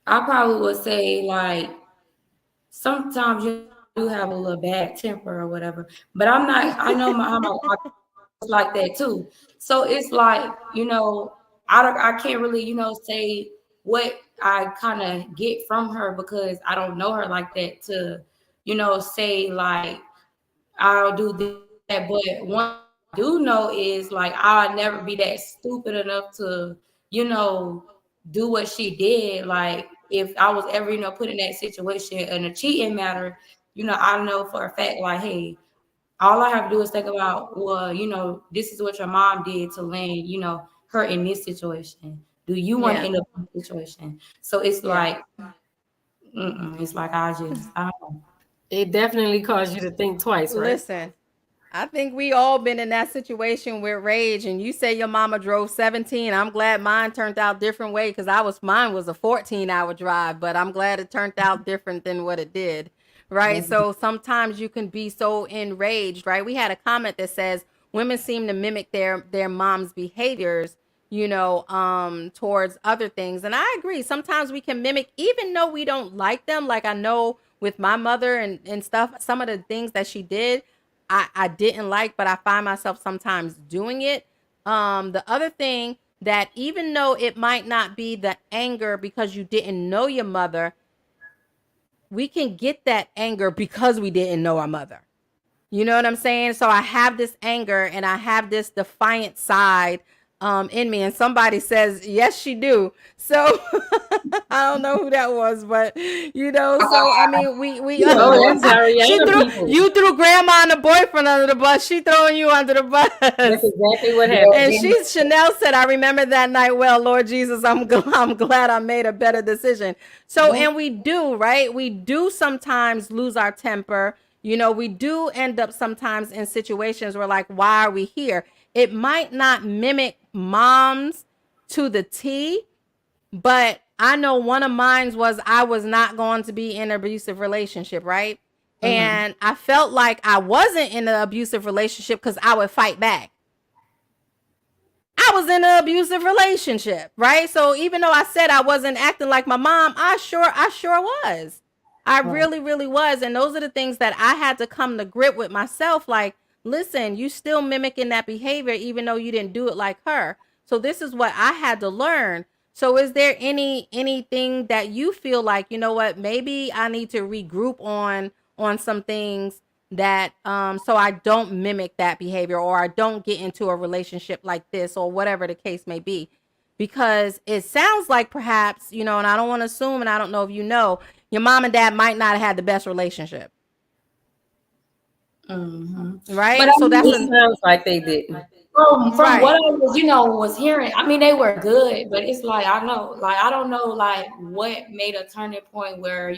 I probably would say like sometimes you do have a little bad temper or whatever, but I'm not. I know how my like that too. So it's like, I can't really, say what I kind of get from her because I don't know her like that to, say like I'll do this or that. But one thing I do know is like I'll never be that stupid enough to, you know, do what she did. Like if I was ever, put in that situation in a cheating matter, I know for a fact, like, hey, all I have to do is think about, well, this is what your mom did to land, her in this situation. Do you want to Yeah. end up in this situation? So it's Yeah. like, it's like I don't know. It definitely caused you to think twice, right? Listen, I think we all been in that situation with rage. And you say your mama drove 17. I'm glad mine turned out different way because mine was a 14-hour drive, but I'm glad it turned out different than what it did. Right. So sometimes you can be so enraged, right? We had a comment that says women seem to mimic their mom's behaviors, towards other things. And I agree. Sometimes we can mimic, even though we don't like them. Like I know with my mother and stuff, some of the things that she did, I didn't like, but I find myself sometimes doing it. The other thing that even though it might not be the anger because you didn't know your mother, we can get that anger because we didn't know our mother. You know what I'm saying? So I have this anger and I have this defiant side in me. And somebody says, yes, she do. So I don't know who that was, but so I mean, we Oh, that's she Zairana threw people. you threw grandma and the boyfriend under the bus. She throwing you under the That's bus. exactly what Yeah, happened. And then Chanel said, I remember that night well, Lord Jesus, I'm glad I made a better decision. So, when and we do, right? We do sometimes lose our temper. We do end up sometimes in situations where, like, why are we here? It might not mimic moms to the T, but I know one of mine was I was not going to be in an abusive relationship, right? mhm. And I felt like I wasn't in an abusive relationship because I would fight back. I was in an abusive relationship, right? So even though I said I wasn't acting like my mom, I sure was. I Right. really, really was. And those are the things that I had to come to grip with myself. Like, listen, you still mimicking that behavior, even though you didn't do it like her. So this is what I had to learn. So is there anything that you feel like, you know what, maybe I need to regroup on some things that so I don't mimic that behavior or I don't get into a relationship like this or whatever the case may be. Because it sounds like perhaps, and I don't want to assume and I don't know if your mom and dad might not have had the best relationship. But I Right? So that's It mean, a sounds like they didn't. from what right. I was, was hearing, I mean, they were good, but it's like I know, like I don't know, like what made a turning point where,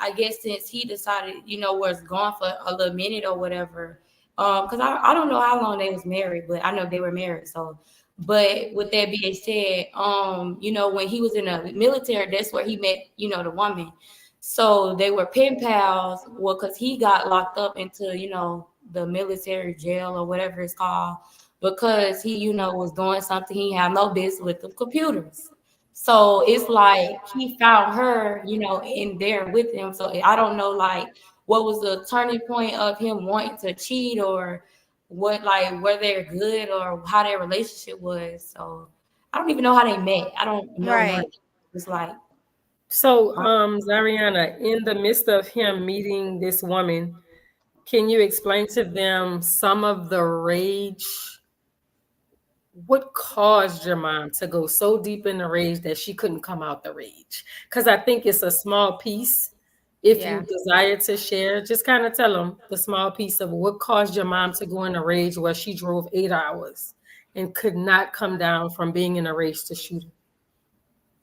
I guess since he decided, was gone for a little minute or whatever, because I don't know how long they was married, but I know they were married. So, but with that being said, when he was in the military, that's where he met, the woman. So they were pen pals. Well, because he got locked up into, the military jail or whatever it's called because he, was doing something he had no business with the computers. So it's like he found her, in there with him. So I don't know, like, what was the turning point of him wanting to cheat or what, like, were they good or how their relationship was. So I don't even know how they met. I don't know none. Right. It's like, So, Zariana, in the midst of him meeting this woman, can you explain to them some of the rage? What caused your mom to go so deep in the rage that she couldn't come out the rage? Because I think it's a small piece. If you Yeah. desire to share, just kind of tell them the small piece of what caused your mom to go in a rage where she drove 8 hours and could not come down from being in a rage to shooting.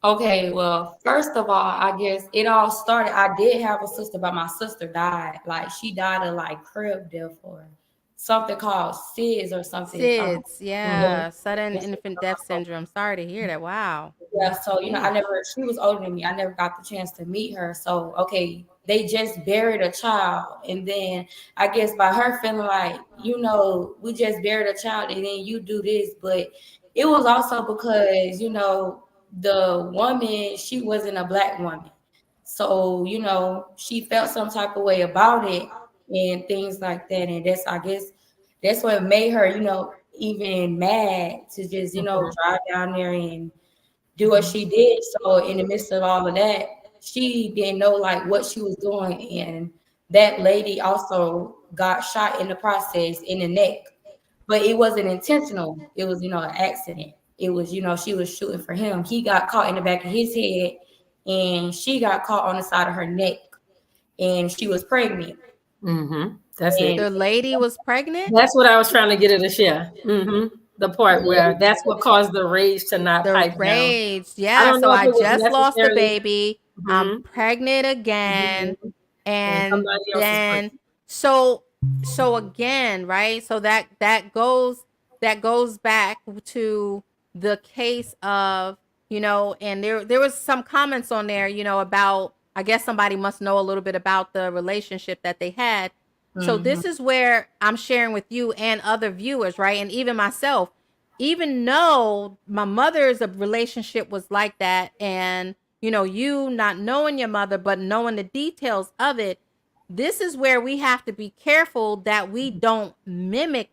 okay, well, first of all, I guess it all started. I did have a sister, but my sister died. Like she died of like crib death or something called SIDS or something. SIDS. Yeah. Yeah. Sudden infant death syndrome. Sorry to hear that. Wow. Yeah, so I Jeez. never. She was older than me. I never got the chance to meet her. So okay, they just buried a child, and then I guess by her feeling like we just buried a child, and then you do this, but it was also because the woman she wasn't a black woman, so she felt some type of way about it and things like that, and that's I guess that's what made her even mad to just Mhm. drive down there and do what she did. So in the midst of all of that, she didn't know like what she was doing. And that lady also got shot in the process in the neck. but it wasn't intentional. It was, an accident. It was, she was shooting for him. He got caught in the back of his head, and she got caught on the side of her neck, and she was pregnant. That's it. And The lady was pregnant? That's what I was trying to get her to share. The part where that's what caused the rage to not The pipe down. rage. I Yeah. don't So know if I it was just lost a necessarily. baby. I'm hmm pregnant again. hmm And And somebody else is then pregnant. so again, right? So that goes back to the case of, and there was some comments on there, about, I guess somebody must know a little bit about the relationship that they had. So mhm, this is where I'm sharing with you and other viewers, right? And even myself, even though my mother's relationship was like that, and you not knowing your mother but knowing the details of it, this is where we have to be careful that we don't mimic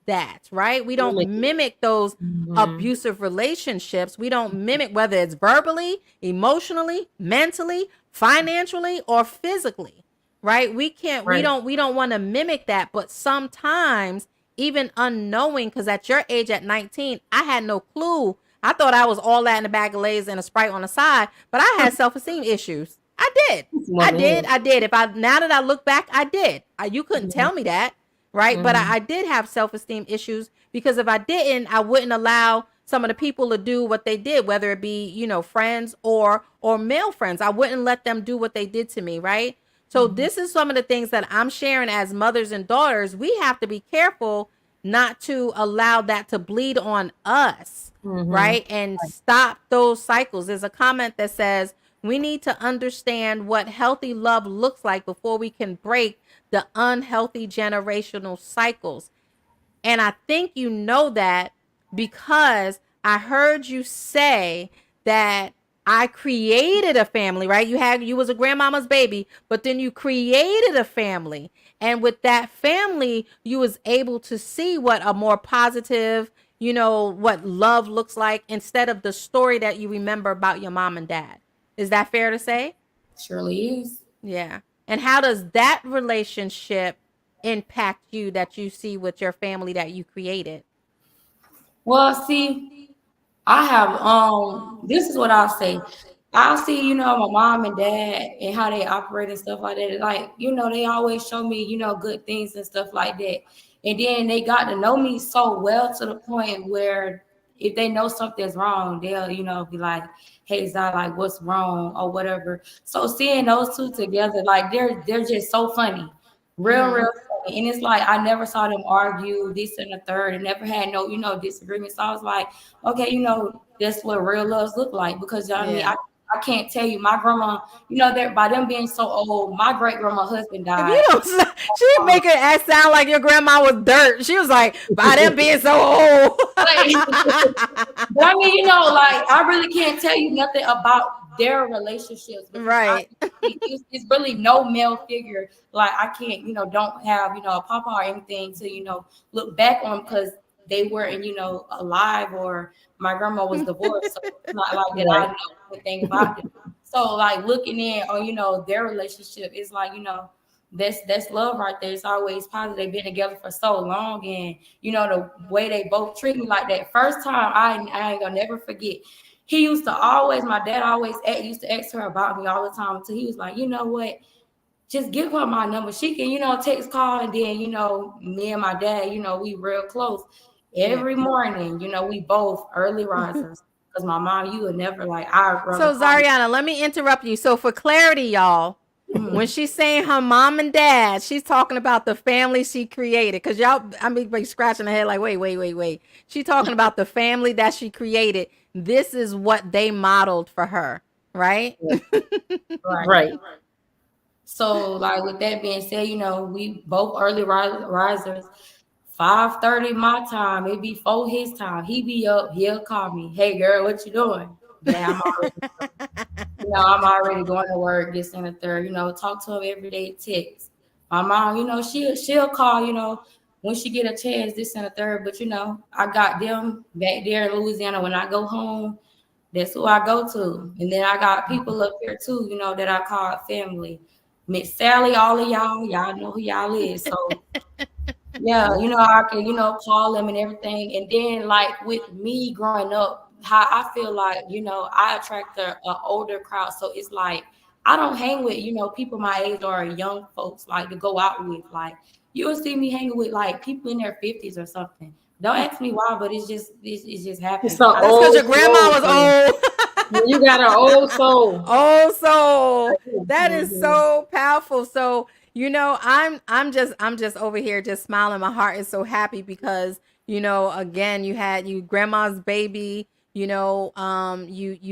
that, right? We don't Mimic it. mimic those hmm abusive relationships. We don't mimic, whether it's verbally, emotionally, mentally, financially, or physically, right? We Right. don't want to mimic that, but sometimes even unknowing, because at your age, at 19, I had no clue. I thought I was all that in a bag of Lay's and a Sprite on the side, but I had self-esteem issues. I did. I Woman did. here. I did. If I Now that I look back, I did. You couldn't tell me that, right? But Mm-hmm. I did have self-esteem issues, because if I didn't, I wouldn't allow some of the people to do what they did, whether it be, friends or male friends. I wouldn't let them do what they did to me, right? So this is some of the things that I'm sharing as mothers and daughters. We have to be careful not to allow that to bleed on us, Mm-hmm. right? And stop those cycles. There's a comment that says we need to understand what healthy love looks like before we can break the unhealthy generational cycles. And I think you know that because I heard you say that I created a family, right? You was a grandmama's baby, but then you created a family. And with that family, you was able to see what a more positive, what love looks like, instead of the story that you remember about your mom and dad. Is that fair to say? surely is. Yeah. And how does that relationship impact you, that you see with your family that you created? Well, see, I have this is what I'll say. I'll see, my mom and dad and how they operate and stuff like that. Like, they always show me, good things and stuff like that. And then they got to know me so well to the point where if they know something's wrong, they'll, be like, hey, Zai, like, what's wrong or whatever. So seeing those two together, like they're just so funny. Real, Mm-hmm. real funny. And it's like I never saw them argue this and the third and never had no, disagreement. So I was like, okay, that's what real loves look like. Because I mean, Yeah. I can't tell you, my grandma, that by them being so old, my great grandma husband If you died. don't, she Um, make it sound like your grandma was dirt. She was like, by them being so old. but, but I mean, like I really can't tell you nothing about their relationships because Right. it's really no male figure. Like I can't, don't have, a papa or anything to, look back on because they weren't, alive or my grandma was divorced. So it's not like that I Right. know anything about them. So like looking in on, their relationship is like, that's love right there. It's always positive. They've been together for so long, and the way they both treat me like that. First time, I ain't gonna never forget. He used to always, my dad always used to ask her about me all the time until he was like, you know what? Just give her my number. She can, text call, and then me and my dad, we real close. Yeah. Every morning, we both early risers. Cause my mom, you would never like. I'd rather So call you. Zariana, let me interrupt you. So for clarity, y'all, when Mhm. she's saying her mom and dad, she's talking about the family she created. Cause y'all, I mean, like scratching her head, like, wait. She talking about the family that she created. This is what they modeled for her, right? Right. Right. So, like with that being said, we both early risers. 5:30 my time, it be 4 his time. He be up, he'll call me. Hey girl, what you doing? Yeah, I'm already going to work, this and the third, talk to him every day, text. My mom, she'll call, when she get a chance, this and the third. But I got them back there in Louisiana. When I go home, that's who I go to. And then I got people up here too, that I call family. Miss Sally, all of y'all know who y'all is. So Yeah, I can, call them and everything. And then like with me growing up, how I feel like, I attract a older crowd. So it's like I don't hang with, people my age or young folks like to go out with. Like you'll see me hanging with like people in their 50s or something. Don't ask me why, but it's just It's happened. an That's because your old grandma soul, was honey. old. You got an old soul. Oh, so that is Mhm. so powerful. So, I'm just over here just smiling. My heart is so happy because, again, you had you grandma's baby, you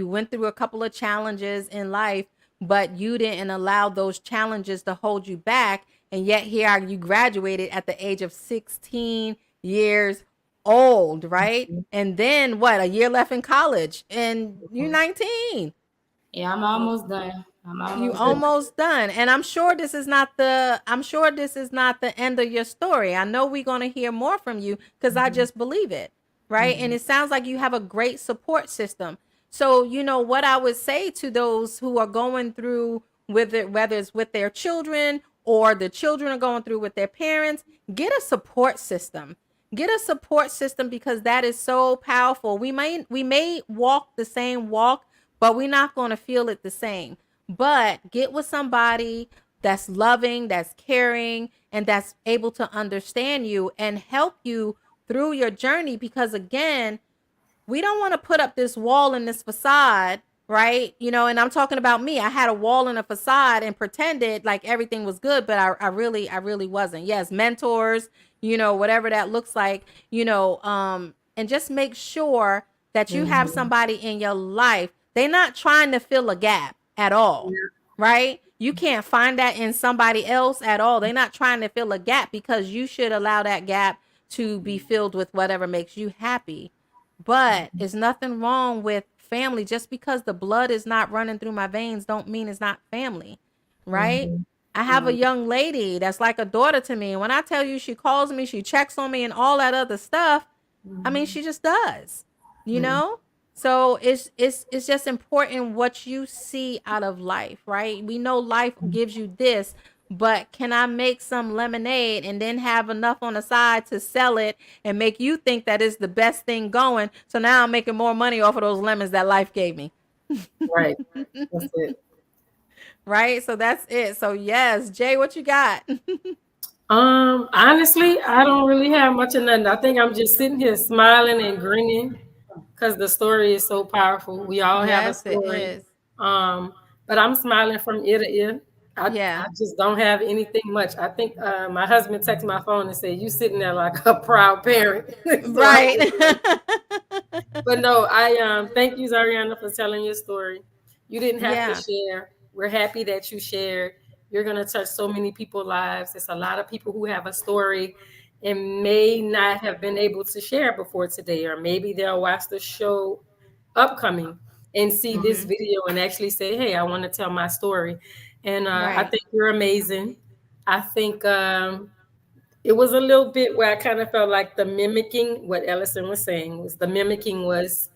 went through a couple of challenges in life, but you didn't allow those challenges to hold you back. And yet you graduated at the age of 16 years old, right? And then what? A year left in college and you're 19. Yeah, I'm almost done. I'm You almost done. almost done. And I'm sure this is not the end of your story. I know we're going to hear more from you cuz I Mhm. just believe it, right? And Mhm. it sounds like you have a great support system. So, what I would say to those who are going through with it, whether it's with their children or the children are going through with their parents, get a support system. Get a support system because that is so powerful. We may walk the same walk, but we're not going to feel it the same. But get with somebody that's loving, that's caring, and that's able to understand you and help you through your journey. Because again, we don't want to put up this wall and this facade, right? And I'm talking about me. I had a wall and a facade and pretended like everything was good, but I really wasn't. Yes, mentors, whatever that looks like, and just make sure that you have Mhm. somebody in your life. They're not trying to fill a gap at all, right? You can't find that in somebody else at all. They're not trying to fill a gap because you should allow that gap to be filled with whatever makes you happy. But Mhm. it's nothing wrong with family. Just because the blood is not running through my veins don't mean it's not family, right? Mhm. I have a Mhm. young lady that's like a daughter to me. And when I tell you she calls me, she checks on me and all that other stuff, I mean, Mhm. she just does, you Mhm. know? So it's just important what you see out of life, right? We know life gives you this, but can I make some lemonade and then have enough on the side to sell it and make you think that is the best thing going? So now I'm making more money off of those lemons that life gave me. Right. That's it. Right? So that's it. So yes, Jay, what you got? Honestly, I don't really have much of nothing. I think I'm just sitting here smiling and grinning because the story is so powerful. We all have a Yes, it story. is. Um, but I'm smiling from ear to ear. I Yeah. just don't have anything much. I think my husband texted my phone and said, "You sitting there like a proud parent." So I Right. was like, but no, I thank you, Zairana, for telling your story. You didn't have to Yeah. share. We're happy that you shared. You're gonna touch so many people's lives. There's a lot of people who have a story and may not have been able to share before today, or maybe they'll watch the show upcoming and see this Mhm. video and actually say, "Hey, I want to tell my story." And I Right. think you're amazing. I think it was a little bit where I kind of felt like the mimicking, what Ellison was saying, was the mimicking was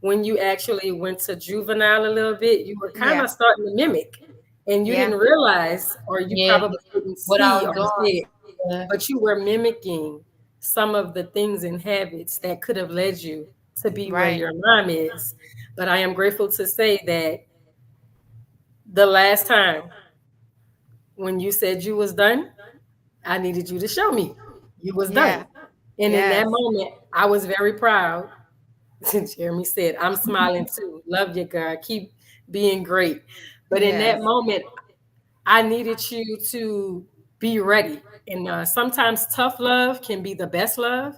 when you actually went to juvenile a little bit, you were kind Yeah. of starting to mimic and you Yeah. didn't realize, or you Yeah, probably didn't what I see was or say it, doing. Yeah. but you were mimicking some of the things and habits that could have led you to be where Right. your mom is. But I am grateful to say that the last time when you said you was done, I needed you to show me you was done. Yeah. And in that Yes. moment, I was very proud. Jeremy said, I'm smiling too. Love you, girl. Keep being great. But in that Yes. moment, I needed you to be ready. And sometimes tough love can be the best love.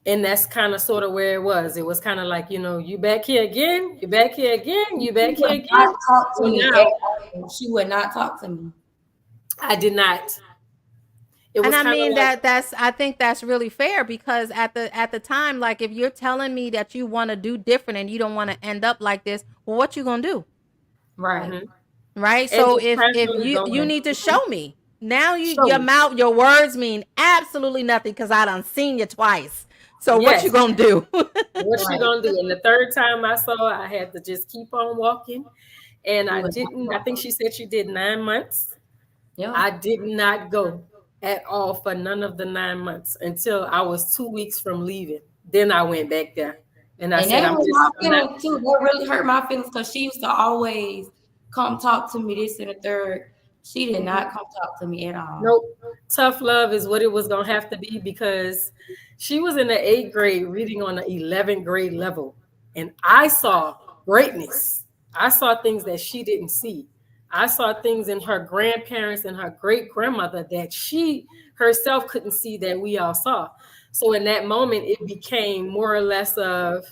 And that's kind of sort of where it was. It was kind of like, you back here again, you back here again, you She back would here not again. talk to Well, me at now all. She would not talk to me. I did not. It And was I kind of mean like, that's I think that's really fair because at the time, like if you're telling me that you want to do different and you don't want to end up like this, well, what you gonna do? Right. mhm. Right? And So just if casually you going, need to mhm, show me. Now show your me. mouth, your words mean absolutely nothing because I done seen you twice. So what you Yes. gonna do? What you Right. gonna do? And the third time I saw her, I had to just keep on walking. And She I would didn't, I not think talk. she said she did 9 months. Yeah. I did not go. at all for none of the 9 months until I was 2 weeks from leaving. Then I went back there and I And said, that was my I'm not. feelings too. That really hurt my feelings because she used to always come talk to me this and the third. She did Mhm. not come talk to me at all. Nope. Tough love is what it was going to have to be because she was in the 8th grade reading on the 11th grade level. And I saw greatness. I saw things that she didn't see. I saw things in her grandparents and her great grandmother that she herself couldn't see that we all saw. So in that moment, it became more or less of,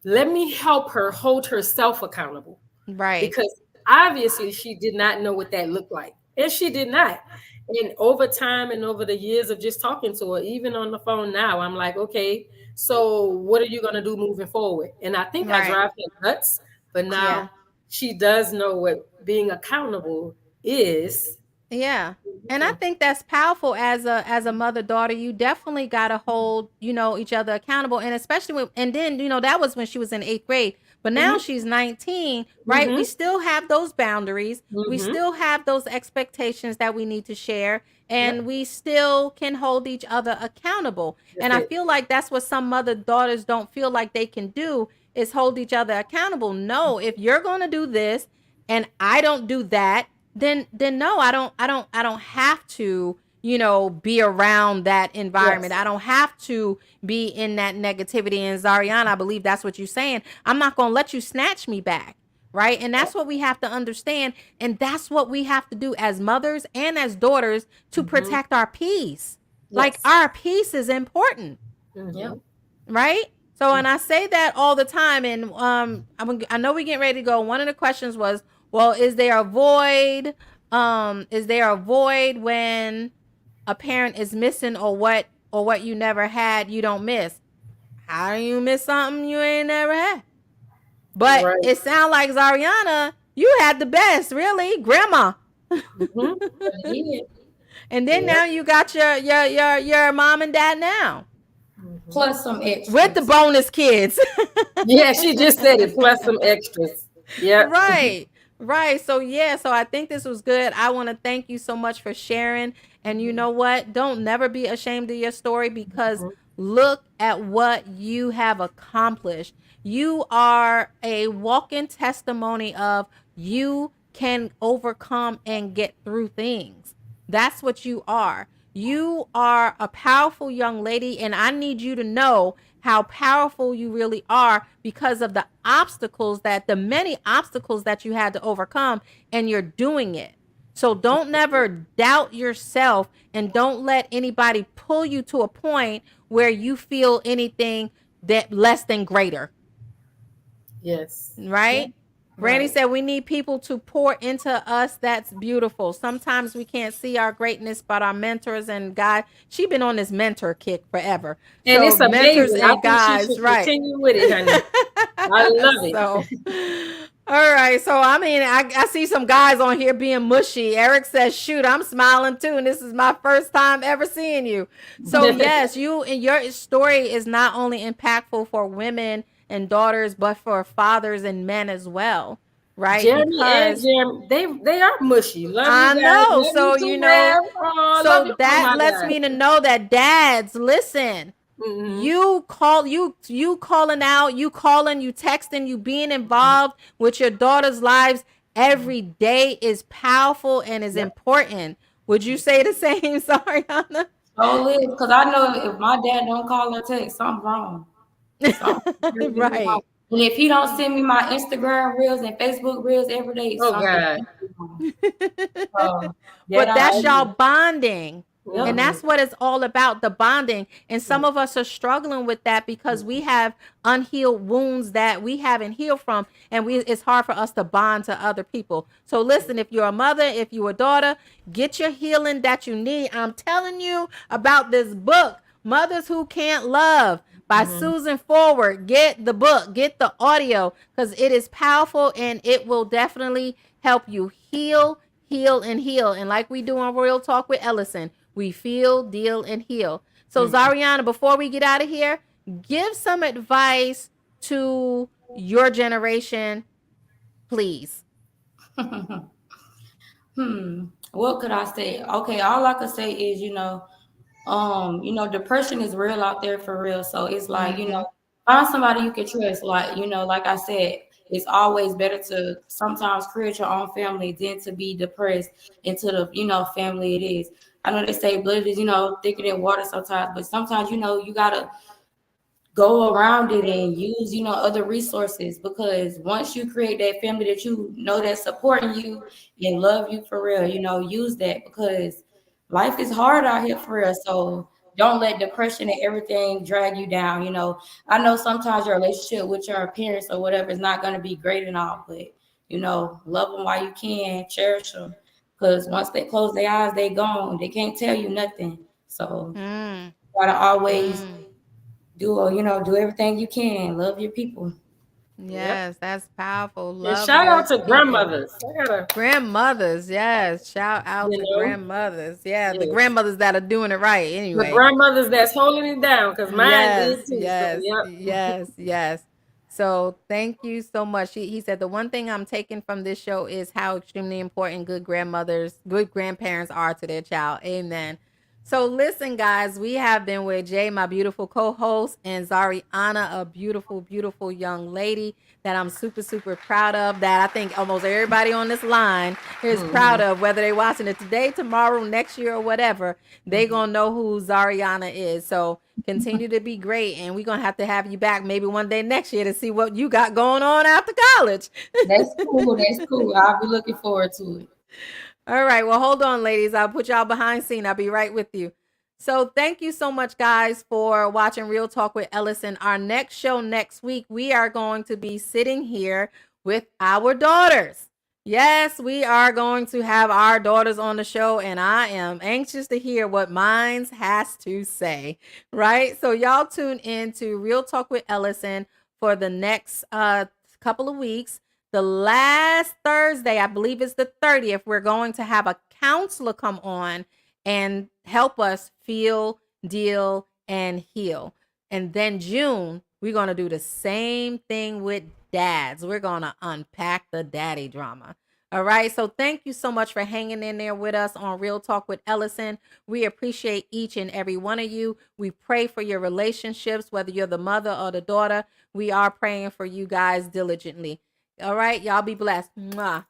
let me help her hold herself accountable Right. because obviously she did not know what that looked like. And she did not. And over time and over the years of just talking to her, even on the phone now, I'm like, okay, so what are you going to do moving forward? And I think I Right. drive her nuts, but Yeah. now she does know what being accountable is. Yeah. And I think that's powerful as a mother daughter. You definitely got to hold, each other accountable, and especially when, and then, that was when she was in 8th grade. But now Mm-hmm. she's 19, right? We Mm-hmm. still have those boundaries. We Mm-hmm. still have those expectations that we need to share, and Yep. we still can hold each other accountable. That's And I it. feel like that's what some mother daughters don't feel like they can do, is hold each other accountable. No, if you're going to do this and I don't do that, then no, I don't have to, be around that environment. Yes. I don't have to be in that negativity. And Zariana, I believe that's what you're saying. I'm not going to let you snatch me back. Right. And Yep. that's what we have to understand. And that's what we have to do as mothers and as daughters to Mm-hmm. protect our peace. Like, Yes. our peace is important, Mm-hmm. Yep. right? So, and I say that all the time. And I know we're getting ready to go. One of the questions was, well, is there a void? Is there a void when a parent is missing, or what you never had, you don't miss? How do you miss something you ain't never had? But Right. it sounds like, Zariana, you had the best, really, grandma. Mm-hmm. But it is. And then Yep. now you got your mom and dad now Mm-hmm. Plus some with the extras. bonus kids. Yeah, she just said it, plus some extras. Yep. Right. Right. So yeah, so I think this was good. I want to thank you so much for sharing. And you know what? Don't never be ashamed of your story, because look at what you have accomplished. You are a walking testimony of you can overcome and get through things. That's what you are. You are a powerful young lady, and I need you to know how powerful you really are because of the many obstacles that you had to overcome, and you're doing it. So don't never doubt yourself, and don't let anybody pull you to a point where you feel anything that less than greater. Yes. Yeah. Right? Brandy Right. said we need people to pour into us. That's beautiful. Sometimes we can't see our greatness, but our mentors and God, she been on this mentor kick forever. And So it's mentors amazing. I and think she guides, should right? continue with it, honey. I love it. So, all right. So, I mean, I see some guys on here being mushy. Eric says, shoot, I'm smiling too. And this is my first time ever seeing you. So, yes, you and your story is not only impactful for women and daughters, but for fathers and men as well. Right? Jeremy and Because Jeremy, they are mushy. Love you I guys. know. Love you So, too, Rev. Oh, love so you. Oh that my lets me to God. know that dads, listen, Mm-hmm. you calling out, you calling, you texting, you being involved with your daughter's lives every day is powerful and is Yep. important. Would you say the same? Sorry, Anna. So it is. Because I know if my dad don't call or text, something's wrong. Something really, really wrong. Right. And if he don't send me my Instagram reels and Facebook reels every day, Oh something God. really wrong. So that But I that's y'all agree. bonding. And Yep. Mm-hmm. that's what it's all about, the bonding. And some of us are struggling with that because we have unhealed wounds that we haven't healed from. And it's hard for us to bond to other people. So listen, if you're a mother, if you're a daughter, get your healing that you need. I'm telling you about this book, Mothers Who Can't Love, by Mm-hmm. Susan Forward. Get the book, get the audio, because it is powerful and it will definitely help you heal, heal, and heal. And like we do on Royal Talk with Ellison, we feel, deal, and heal. So, Mm-hmm. Zariana, before we get out of here, give some advice to your generation, please. Hmm. what could I say? Okay, all I could say is, depression is real out there for real. So it's like, Mm-hmm. find somebody you can trust. Like, like I said, it's always better to sometimes create your own family than to be depressed into the, family it is. I know they say blood is, thicker than water sometimes, but sometimes, you gotta go around it and use other resources, because once you create that family that that's supporting you and love you for real, use that, because life is hard out here for real. So don't let depression and everything drag you down. I know sometimes your relationship with your parents or whatever is not going to be great and all, but love them while you can, cherish them, because once they close their eyes, they gone, they can't tell you nothing. So Mm. gotta always Mm. do everything you can. Love your people. Yep. Yes, that's powerful. And Love shout your out to people. grandmothers. I gotta, Grandmothers, yes. Shout out you to know, grandmothers. Yeah, the yeah. grandmothers that are doing it right The anyway. grandmothers that's holding it down, because mine did Yes, too. So yes, yep. yes, yes. So thank you so much. He said the one thing I'm taking from this show is how extremely important good grandmothers, good grandparents are to their child. Amen. So listen, guys, we have been with Jay, my beautiful co-host, and Zariana, a beautiful, beautiful young lady that I'm super, super proud of. That I think almost everybody on this line is proud Hmm. of, whether they're watching it today, tomorrow, next year, or whatever. They Hmm. gonna know who Zariana is. So continue to be great, and we're gonna have to have you back maybe one day next year to see what you got going on after college. That's cool. That's cool. I'll be looking forward to it. All right, well, hold on, ladies. I'll put y'all behind scene. I'll be right with you. So thank you so much, guys, for watching Real Talk with Ellison. Our next show next week, we are going to be sitting here with our daughters. Yes, we are going to have our daughters on the show, and I am anxious to hear what Minds has to say. Right? So y'all tune in to Real Talk with Ellison for the next couple of weeks. The last Thursday, I believe it's the 30th, we're going to have a counselor come on and help us feel, deal, and heal. And then June, we're going to do the same thing with dads. We're going to unpack the daddy drama. All right. So thank you so much for hanging in there with us on Real Talk with Ellison. We appreciate each and every one of you. We pray for your relationships, whether you're the mother or the daughter. We are praying for you guys diligently. All right. Y'all be blessed. Mwah.